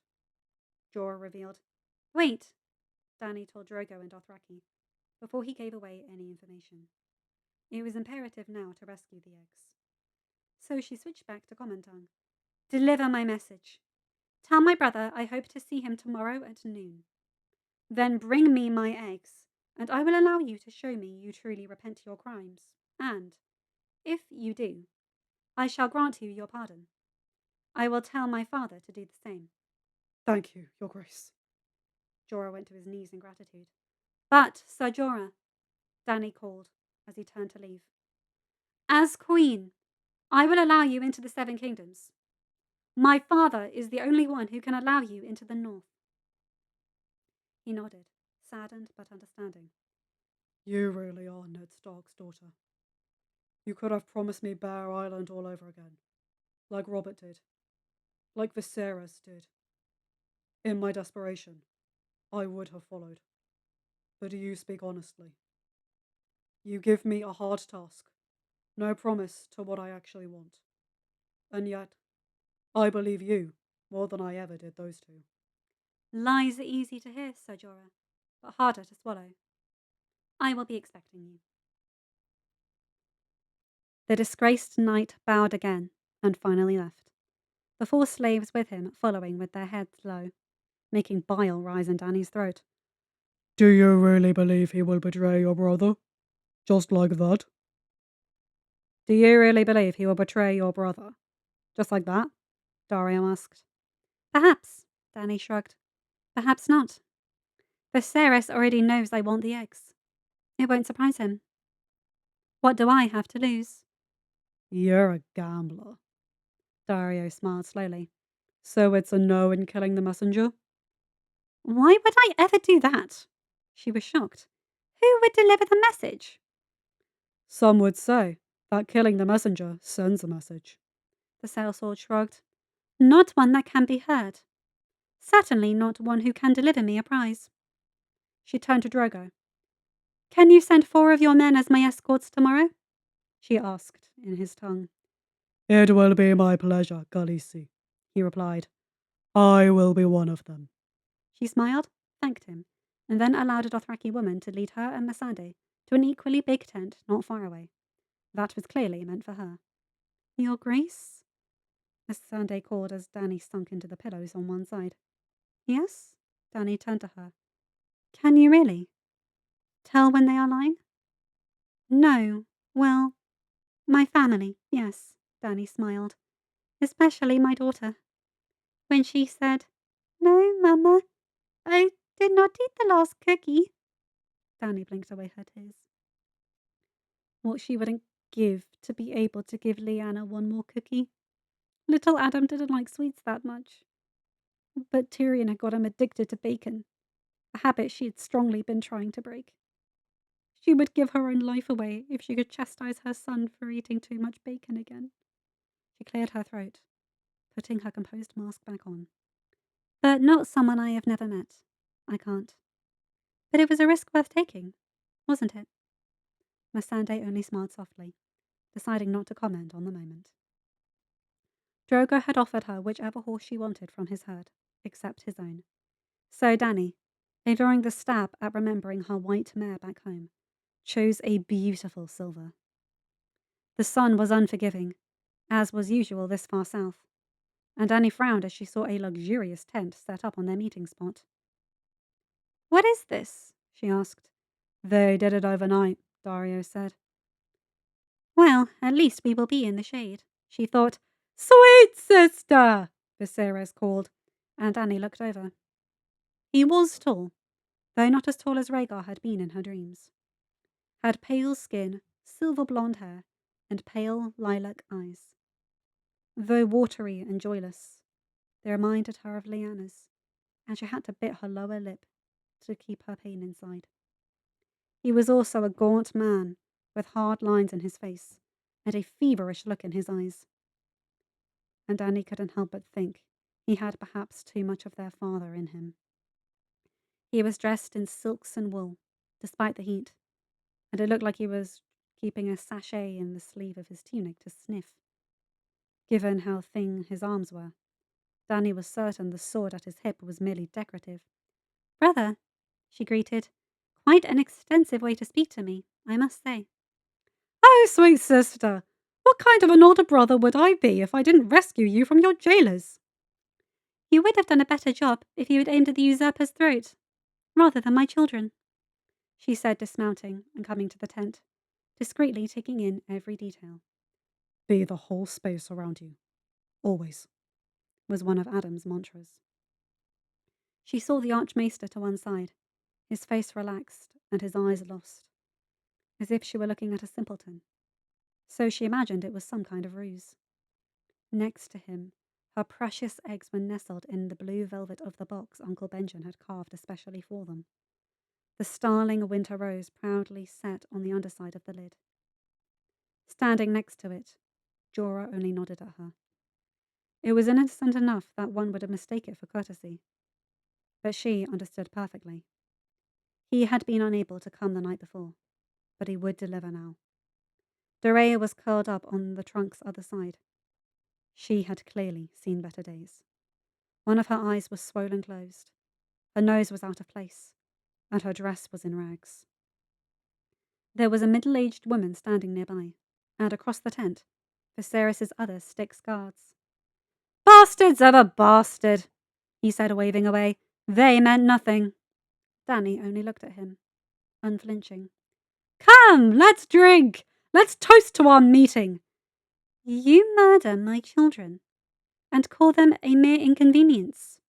S1: Jorah revealed. Wait, Danny told Drogo and Dothraki, before he gave away any information. It was imperative now to rescue the eggs. So she switched back to common tongue. Deliver my message. Tell my brother I hope to see him tomorrow at noon. Then bring me my eggs, and I will allow you to show me you truly repent your crimes. And, if you do, I shall grant you your pardon. I will tell my father to do the same.
S3: Thank you, your grace.
S1: Jorah went to his knees in gratitude. But, Sir Jorah, Danny called as he turned to leave. As queen, I will allow you into the 7 kingdoms. My father is the only one who can allow you into the north. He nodded, saddened but understanding.
S3: You really are Ned Stark's daughter, You could have promised me Bear Island all over again, like Robert did, like Viserys did. In my desperation, I would have followed. But do you speak honestly? You give me a hard task, no promise to what I actually want. And yet, I believe you more than I ever did those two.
S1: Lies are easy to hear, Sir Jorah, but harder to swallow. I will be expecting you. The disgraced knight bowed again and finally left, the 4 slaves with him following with their heads low, making bile rise in Dany's throat.
S3: Do you really believe he will betray your brother? Just like that?
S2: Do you really believe he will betray your brother? Just like that? Dario asked.
S1: Perhaps, Dany shrugged. Perhaps not. Viserys already knows I want the eggs. It won't surprise him. What do I have to lose?
S2: You're a gambler. Dario smiled slowly. So it's a no in killing the messenger?
S1: Why would I ever do that? She was shocked. Who would deliver the message?
S2: Some would say that killing the messenger sends a message.
S1: The sellsword shrugged. Not one that can be heard. Certainly not one who can deliver me a prize. She turned to Drogo. Can you send 4 of your men as my escorts tomorrow? She asked in his tongue.
S3: It will be my pleasure, Khaleesi, he replied. I will be one of them.
S1: She smiled, thanked him, and then allowed a Dothraki woman to lead her and Missandei to an equally big tent not far away. That was clearly meant for her. Your Grace? Missandei called as Dany sunk into the pillows on one side. Yes? Dany turned to her. Can you really? Tell when they are lying? No. Well, my family, yes, Dany smiled. Especially my daughter. When she said, No, Mama, I did not eat the last cookie. Dany blinked away her tears. What she wouldn't give to be able to give Lyanna one more cookie. Little Adam didn't like sweets that much. But Tyrion had got him addicted to bacon, a habit she had strongly been trying to break. She would give her own life away if she could chastise her son for eating too much bacon again. She cleared her throat, putting her composed mask back on. But not someone I have never met. I can't. But it was a risk worth taking, wasn't it? Missandei only smiled softly, deciding not to comment on the moment. Drogo had offered her whichever horse she wanted from his herd, except his own. So Dany, ignoring the stab at remembering her white mare back home, chose a beautiful silver. The sun was unforgiving, as was usual this far south, and Dany frowned as she saw a luxurious tent set up on their meeting spot. What is this? She asked.
S2: They did it overnight, Dario said.
S1: Well, at least we will be in the shade, she thought.
S2: Sweet sister, Viserys called, and Dany looked over. He was tall, though not as tall as Rhaegar had been in her dreams. Had pale skin, silver blonde hair, and pale lilac eyes. Though watery and joyless, they reminded her of Lyanna's, and she had to bit her lower lip to keep her pain inside. He was also a gaunt man, with hard lines in his face, and a feverish look in his eyes. And Dany couldn't help but think he had perhaps too much of their father in him. He was dressed in silks and wool, despite the heat, and it looked like he was keeping a sachet in the sleeve of his tunic to sniff. Given how thin his arms were, Dany was certain the sword at his hip was merely decorative.
S1: Brother, she greeted. Quite an extensive way to speak to me, I must say.
S2: Oh, sweet sister, what kind of an older brother would I be if I didn't rescue you from your jailers?
S1: You would have done a better job if you had aimed at the usurper's throat, rather than my children, she said, dismounting and coming to the tent, discreetly taking in every detail.
S2: Be the whole space around you. Always, was one of Adam's mantras.
S1: She saw the Archmaester to one side, his face relaxed and his eyes lost, as if she were looking at a simpleton. So she imagined it was some kind of ruse. Next to him, her precious eggs were nestled in the blue velvet of the box Uncle Benjen had carved especially for them. The starling winter rose proudly set on the underside of the lid.
S2: Standing next to it, Jorah only nodded at her. It was innocent enough that one would have mistaken it for courtesy. But she understood perfectly. He had been unable to come the night before, but he would deliver now. Dorea was curled up on the trunk's other side. She had clearly seen better days. One of her eyes was swollen closed. Her nose was out of place, and her dress was in rags. There was a middle-aged woman standing nearby, and across the tent, Viserys' other Styx guards. "Bastards of a bastard," he said, waving away. "They meant nothing." Dany only looked at him, unflinching. "Come, let's drink! Let's toast to our meeting!" "You murder my children, and call them a mere inconvenience.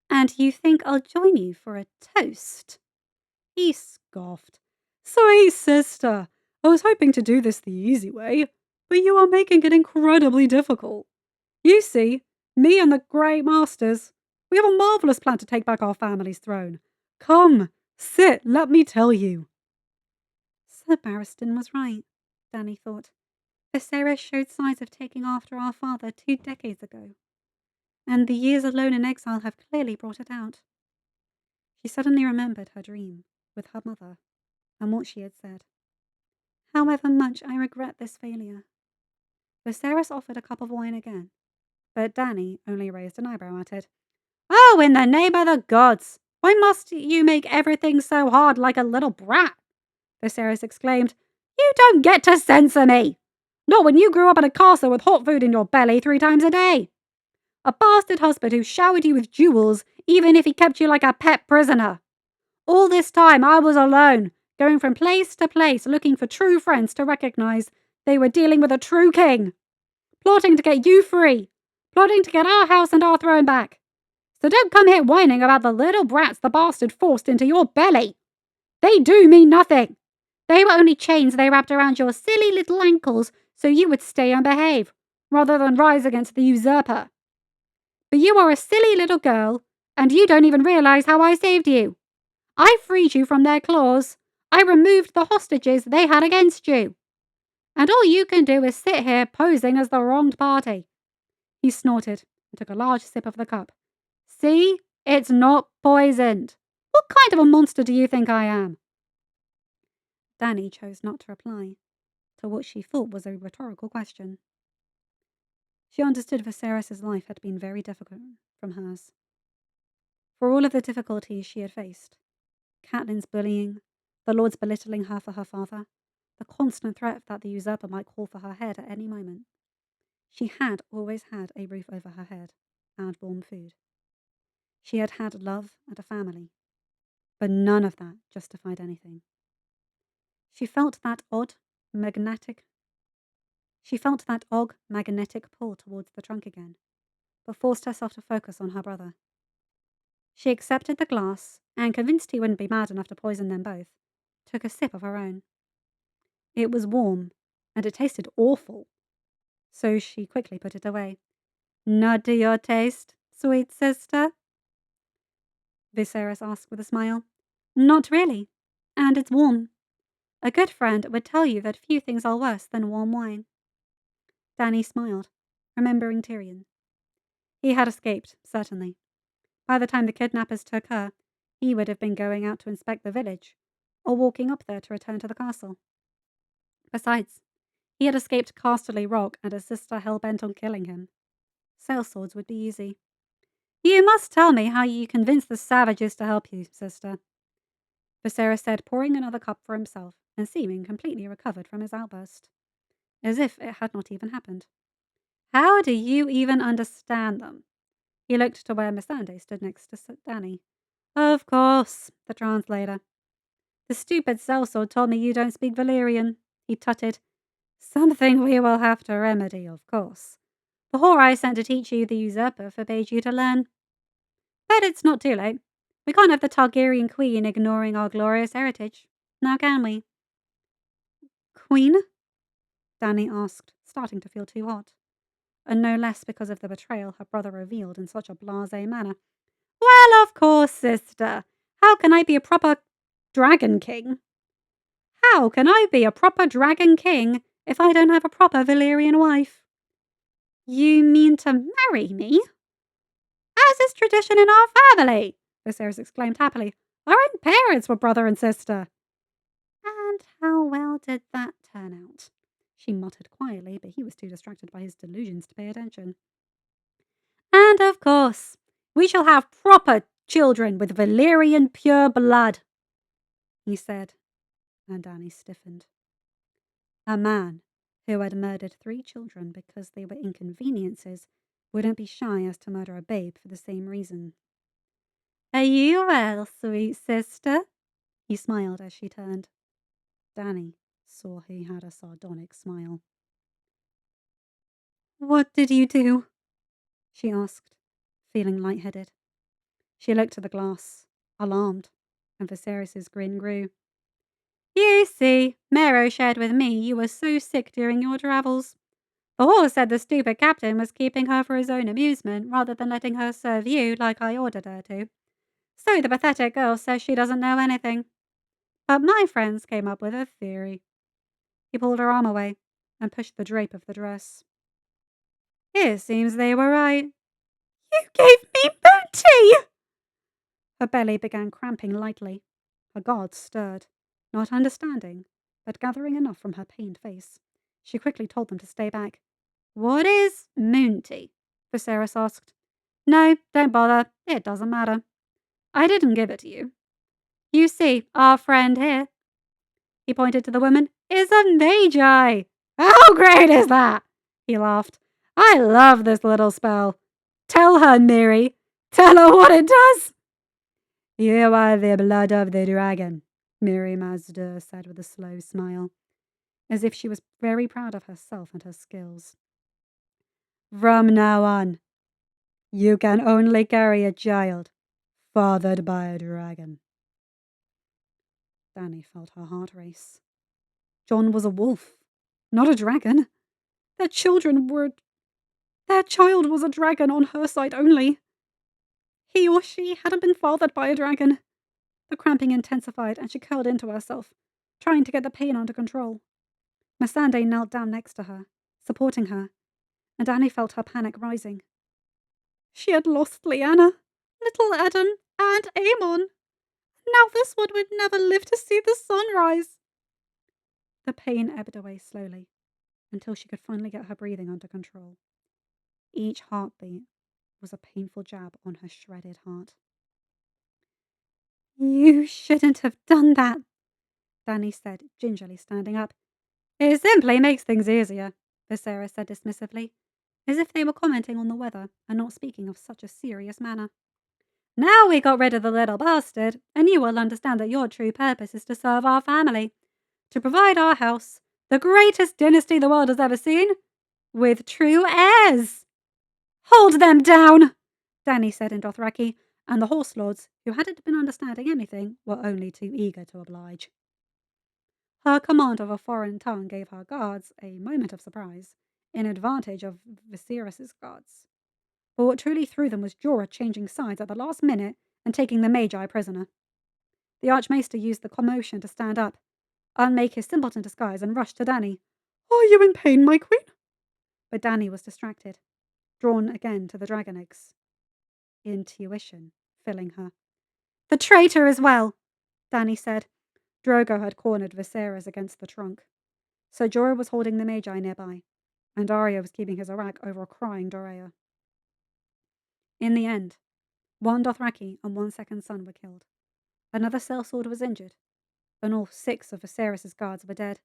S2: And you think I'll join you for a toast?" He scoffed. "Sweet sister, I was hoping to do this the easy way, but you are making it incredibly difficult. You see, me and the Great Masters, we have a marvellous plan to take back our family's throne. Come, sit, let me tell you." Sir Barristan was right, Dany thought. Viserys showed signs of taking after our father 2 decades ago, and the years alone in exile have clearly brought it out. She suddenly remembered her dream with her mother and what she had said. "However much I regret this failure." Viserys offered a cup of wine again, but Dany only raised an eyebrow at it. "Oh, in the name of the gods! Why must you make everything so hard like a little brat?" Viserys exclaimed. "You don't get to censor me! Not when you grew up in a castle with hot food in your belly 3 times a day. A bastard husband who showered you with jewels even if he kept you like a pet prisoner. All this time I was alone, going from place to place looking for true friends to recognize they were dealing with a true king. Plotting to get you free. Plotting to get our house and our throne back. So don't come here whining about the little brats the bastard forced into your belly. They do mean nothing. They were only chains they wrapped around your silly little ankles so you would stay and behave, rather than rise against the usurper. But you are a silly little girl, and you don't even realize how I saved you. I freed you from their claws. I removed the hostages they had against you. And all you can do is sit here posing as the wronged party." He snorted and took a large sip of the cup. "See? It's not poisoned. What kind of a monster do you think I am?" Dany chose not to reply to what she thought was a rhetorical question. She understood Viserys' life had been very difficult from hers. For all of the difficulties she had faced, Catelyn's bullying, the Lord's belittling her for her father, the constant threat that the usurper might call for her head at any moment, she had always had a roof over her head and warm food. She had had love and a family, but none of that justified anything. She felt that odd, magnetic pull towards the trunk again, but forced herself to focus on her brother. She accepted the glass, and convinced he wouldn't be mad enough to poison them both, took a sip of her own. It was warm, and it tasted awful, so she quickly put it away. "Not to your taste, sweet sister?" Viserys asked with a smile. "Not really, and it's warm. A good friend would tell you that few things are worse than warm wine." Dany smiled, remembering Tyrion. He had escaped, certainly. By the time the kidnappers took her, he would have been going out to inspect the village, or walking up there to return to the castle. Besides, he had escaped Casterly Rock and a sister hell-bent on killing him. Sellswords would be easy. "You must tell me how you convinced the savages to help you, sister," Viserys said, pouring another cup for himself and seeming completely recovered from his outburst, as if it had not even happened. "How do you even understand them?" He looked to where Missandei stood next to Dany. "Of course, the translator. The stupid sellsword told me you don't speak Valyrian," he tutted. "Something we will have to remedy, of course. The whore I sent to teach you the usurper forbade you to learn. But it's not too late. We can't have the Targaryen queen ignoring our glorious heritage. Now can we?" "Queen?" Dany asked, starting to feel too hot. And no less because of the betrayal her brother revealed in such a blasé manner. "Well, of course, sister. How can I be a proper dragon king? How can I be a proper dragon king if I don't have a proper Valyrian wife." "You mean to marry me?" "As is tradition in our family," Viserys exclaimed happily. "Our own parents were brother and sister." "And how well did that turn out?" she muttered quietly, but he was too distracted by his delusions to pay attention. "And of course, we shall have proper children with Valyrian pure blood," he said, and Dany stiffened. A man who had murdered 3 children because they were inconveniences wouldn't be shy as to murder a babe for the same reason. "Are you well, sweet sister?" he smiled as she turned. Dany saw he had a sardonic smile. "What did you do?" she asked, feeling lightheaded. She looked at the glass, alarmed, and Viserys' grin grew. "You see, Mero shared with me you were so sick during your travels. The horse said the stupid captain was keeping her for his own amusement rather than letting her serve you like I ordered her to. So the pathetic girl says she doesn't know anything. But my friends came up with a theory." He pulled her arm away and pushed the drape of the dress. "It seems they were right." "You gave me booty!" Her belly began cramping lightly. Her guards stirred, not understanding, but gathering enough from her pained face. She quickly told them to stay back. "What is Moonty?" Viserys asked. "No, don't bother. It doesn't matter. I didn't give it to you. You see, our friend here," he pointed to the woman, "is a magi." "How great is that?" he laughed. "I love this little spell. Tell her, Miri. Tell her what it does." "You are the blood of the dragon," Miri Mazdur said with a slow smile, as if she was very proud of herself and her skills. "From now on, you can only carry a child fathered by a dragon." Dany felt her heart race. Jon was a wolf, not a dragon. Their child was a dragon on her side only. He or she hadn't been fathered by a dragon. The cramping intensified and she curled into herself, trying to get the pain under control. Missandei knelt down next to her, supporting her, and Dany felt her panic rising. She had lost Lyanna, little Adam, and Aemon. Now this one would never live to see the sunrise. The pain ebbed away slowly, until she could finally get her breathing under control. Each heartbeat was a painful jab on her shredded heart. "You shouldn't have done that," Dany said, gingerly standing up. "It simply makes things easier," Viserys said dismissively, as if they were commenting on the weather and not speaking of such a serious matter. "Now we got rid of the little bastard, and you will understand that your true purpose is to serve our family, to provide our house, the greatest dynasty the world has ever seen, with true heirs." "Hold them down," Dany said in Dothraki, and the horse lords, who hadn't been understanding anything, were only too eager to oblige. Her command of a foreign tongue gave her guards a moment of surprise, in advantage of Viserys' guards. But what truly threw them was Jorah changing sides at the last minute and taking the Magi prisoner. The Archmaester used the commotion to stand up, unmake his simpleton disguise, and rush to Dany. "Are you in pain, my queen?" But Dany was distracted, drawn again to the dragon eggs. Intuition filling her. "The traitor as well," Dany said. Drogo had cornered Viserys against the trunk. So Jorah was holding the Magi nearby, and Arya was keeping his arak over a crying Doreah. In the end, 1 Dothraki and 1 second son were killed. Another sellsword was injured, and all 6 of Viserys' guards were dead.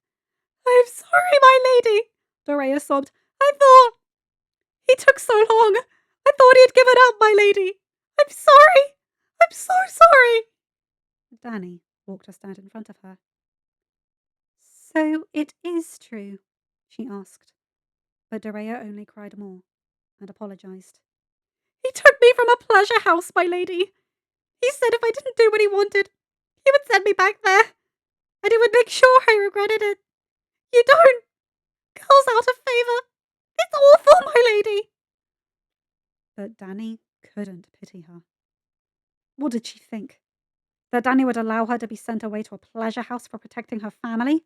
S2: "I'm sorry, my lady," Doreah sobbed. "I thought... He took so long. I thought he had given up, my lady. I'm sorry. I'm so sorry." Dany walked to stand in front of her. "So it is true?" she asked, but Doreah only cried more and apologized. "He took me from a pleasure house, my lady. He said if I didn't do what he wanted, he would send me back there, and he would make sure I regretted it. You don't. Girl's out of favor. It's awful, my lady." But Dany couldn't pity her. What did she think? That Dany would allow her to be sent away to a pleasure house for protecting her family?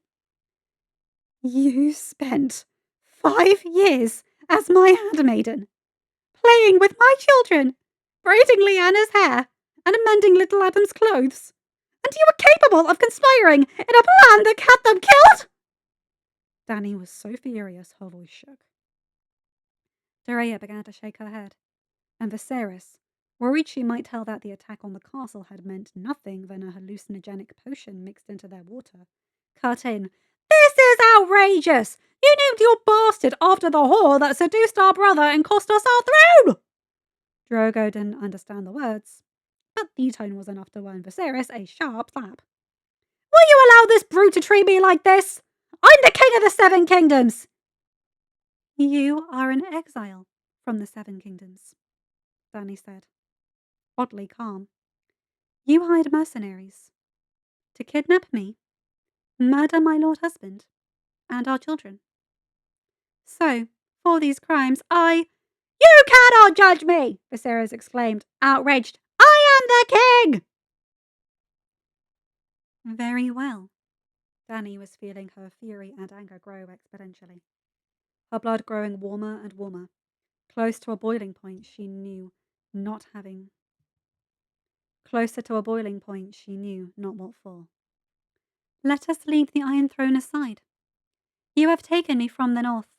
S2: You spent 5 years as my handmaiden, playing with my children, braiding Leanna's hair, and mending little Adam's clothes, and you were capable of conspiring in a plan that had them killed? Danny was so furious her voice shook.
S1: Dorea began to shake her head, and Viserys, worried she might tell that the attack on the castle had meant nothing than a hallucinogenic potion mixed into their water, cut in.
S2: This is outrageous! You named your bastard after the whore that seduced our brother and cost us our throne!
S1: Drogo didn't understand the words, but the tone was enough to earn Viserys a sharp slap.
S2: Will you allow this brute to treat me like this? I'm the king of the 7 kingdoms!
S1: You are an exile from the 7 kingdoms, Dany said, oddly calm. You hired mercenaries to kidnap me, murder my lord husband, and our children. So, for these crimes,
S2: You cannot judge me! Viserys exclaimed, outraged. I am the king!
S1: Very well. Dany was feeling her fury and anger grow exponentially, her blood growing warmer and warmer, close to a boiling point she knew not what for. Let us leave the Iron Throne aside. You have taken me from the north,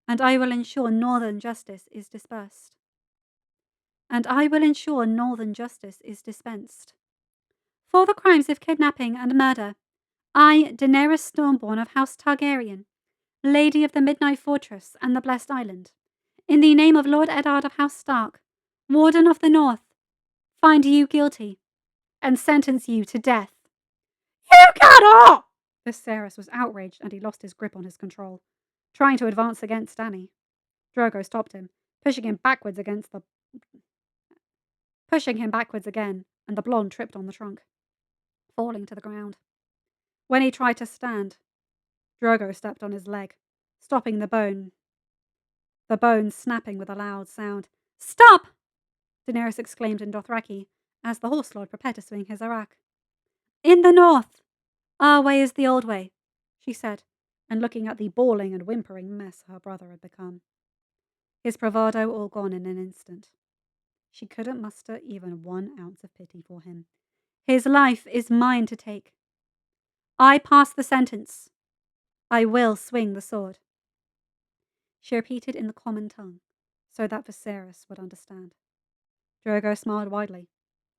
S1: and I will ensure northern justice is dispensed. For the crimes of kidnapping and murder, I, Daenerys Stormborn of House Targaryen, Lady of the Midnight Fortress and the Blessed Island, in the name of Lord Eddard of House Stark, Warden of the North, find you guilty and sentence you to death.
S2: You cannot!
S1: Viserys was outraged and he lost his grip on his control, trying to advance against Dany. Drogo stopped him, pushing him backwards again, and the blonde tripped on the trunk, falling to the ground. When he tried to stand, Drogo stepped on his leg, stopping the bone snapping with a loud sound.
S2: Stop!
S1: Daenerys exclaimed in Dothraki as the horse lord prepared to swing his arak. In the north, our way is the old way, she said, and looking at the bawling and whimpering mess her brother had become. His bravado all gone in an instant. She couldn't muster even 1 ounce of pity for him. His life is mine to take. I pass the sentence. I will swing the sword. She repeated in the common tongue, so that Viserys would understand. Drogo smiled widely,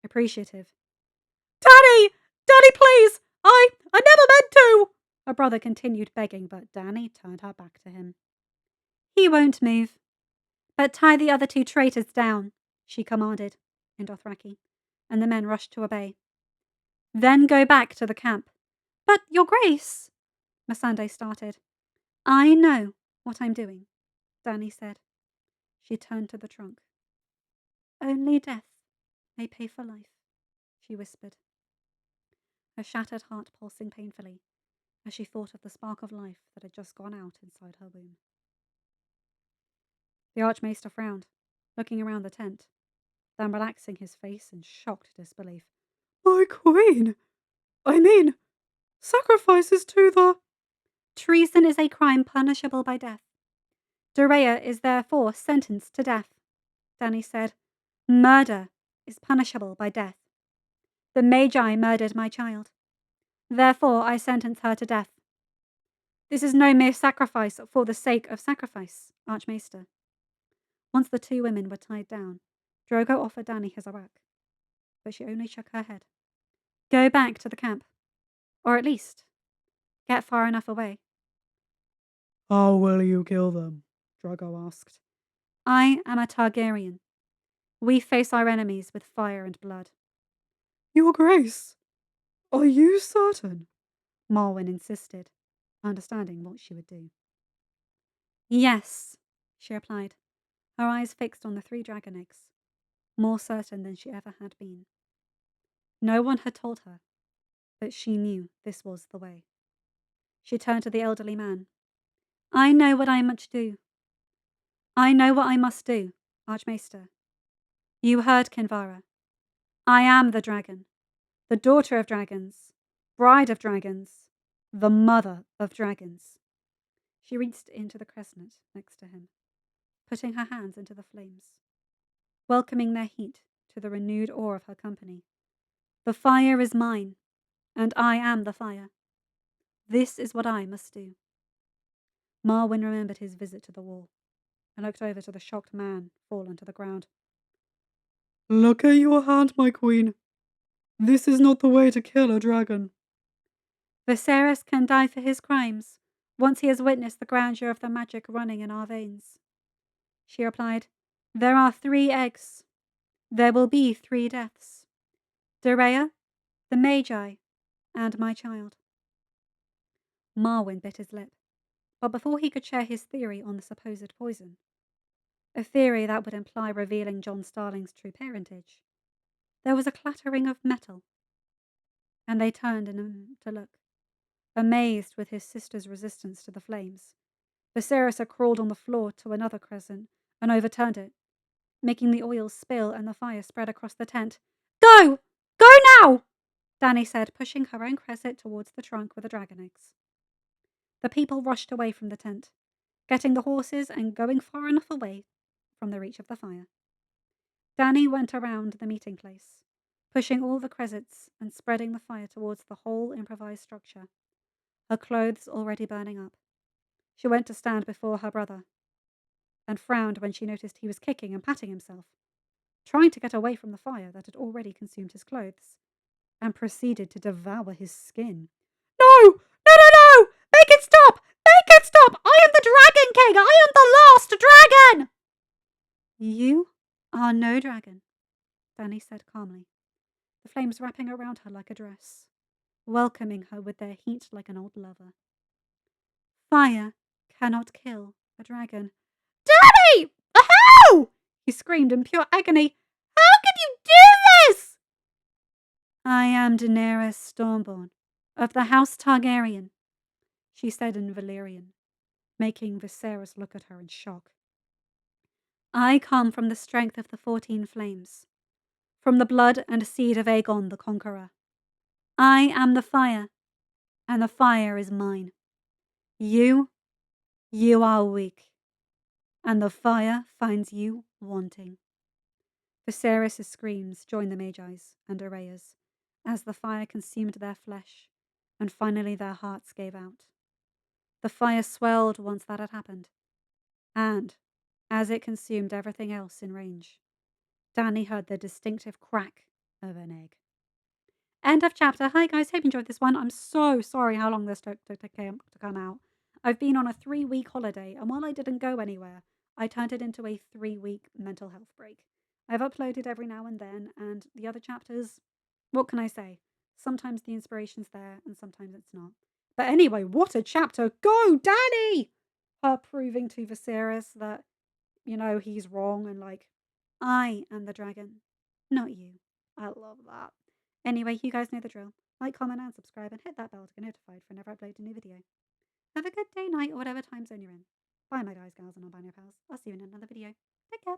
S1: appreciative.
S2: Dany! Dany, please! I never meant to!
S1: Her brother continued begging, but Dany turned her back to him. He won't move. But tie the other 2 traitors down, she commanded, in Dothraki, and the men rushed to obey. Then go back to the camp. But, Your Grace, Missandei started. I know what I'm doing, Dany said. She turned to the trunk. Only death may pay for life, she whispered, her shattered heart pulsing painfully as she thought of the spark of life that had just gone out inside her womb. The Archmaester frowned, looking around the tent, then relaxing his face in shocked disbelief.
S3: My queen! I mean, sacrifices to the...
S1: Treason is a crime punishable by death. Dorea is therefore sentenced to death, Dany said. Murder is punishable by death. The Magi murdered my child. Therefore I sentence her to death. This is no mere sacrifice for the sake of sacrifice, Archmaester. Once the 2 women were tied down, Drogo offered Dany his arak, but she only shook her head. Go back to the camp, or at least get far enough away.
S3: How will you kill them? Drogo asked.
S1: I am a Targaryen. We face our enemies with fire and blood.
S3: Your Grace, are you certain?
S1: Marwyn insisted, understanding what she would do. Yes, she replied, her eyes fixed on the 3 dragon eggs, more certain than she ever had been. No one had told her, but she knew this was the way. She turned to the elderly man. I know what I must do. I know what I must do, Archmaester. You heard Kinvara. I am the dragon, the daughter of dragons, bride of dragons, the mother of dragons. She reached into the crescent next to him, putting her hands into the flames, welcoming their heat to the renewed awe of her company. The fire is mine, and I am the fire. This is what I must do. Marwyn remembered his visit to the wall and looked over to the shocked man fallen to the ground.
S3: Look at your hand, my queen. This is not the way to kill a dragon.
S1: Viserys can die for his crimes once he has witnessed the grandeur of the magic running in our veins. She replied, There are 3 eggs. There will be 3 deaths. Doreah, the Magi, and my child. Marwyn bit his lip, but before he could share his theory on the supposed poison, a theory that would imply revealing John Starling's true parentage, there was a clattering of metal, and they turned to look, amazed with his sister's resistance to the flames. Viserys had crawled on the floor to another crescent and overturned it, making the oil spill and the fire spread across the tent. Go! Go now! Dany said, pushing her own crescent towards the trunk with the dragon eggs. The people rushed away from the tent, getting the horses and going far enough away from the reach of the fire. Dany went around the meeting place, pushing all the crescents and spreading the fire towards the whole improvised structure, her clothes already burning up. She went to stand before her brother, and frowned when she noticed he was kicking and patting himself, trying to get away from the fire that had already consumed his clothes, and proceeded to devour his skin. No! No, no, no! Make it stop! Make it stop! I am the Dragon King! I am the last dragon! You are no dragon, Dany said calmly, the flames wrapping around her like a dress, welcoming her with their heat like an old lover. Fire cannot kill a dragon. Dany! How? He screamed in pure agony. How can you do this? I am Daenerys Stormborn, of the House Targaryen, she said in Valyrian, making Viserys look at her in shock. I come from the strength of the 14 flames, from the blood and seed of Aegon the Conqueror. I am the fire, and the fire is mine. You are weak, and the fire finds you wanting. Viserys' screams joined the Magi's and Doreah's as the fire consumed their flesh, and finally their hearts gave out. The fire swelled once that had happened, and, as it consumed everything else in range, Dany heard the distinctive crack of an egg. End of chapter. Hi guys, hope you enjoyed this one. I'm so sorry how long this took to come out. I've been on a 3-week holiday, and while I didn't go anywhere, I turned it into a 3-week mental health break. I've uploaded every now and then, and the other chapters, what can I say? Sometimes the inspiration's there, and sometimes it's not. But anyway, what a chapter! Go, Dany! Her proving to Viserys that, he's wrong, and I am the dragon, not you. I love that. Anyway, you guys know the drill. Like, comment, and subscribe, and hit that bell to get notified whenever I upload a new video. Have a good day, night, or whatever time zone you're in. Bye, my guys, gals, and non-binary pals. I'll see you in another video. Take care.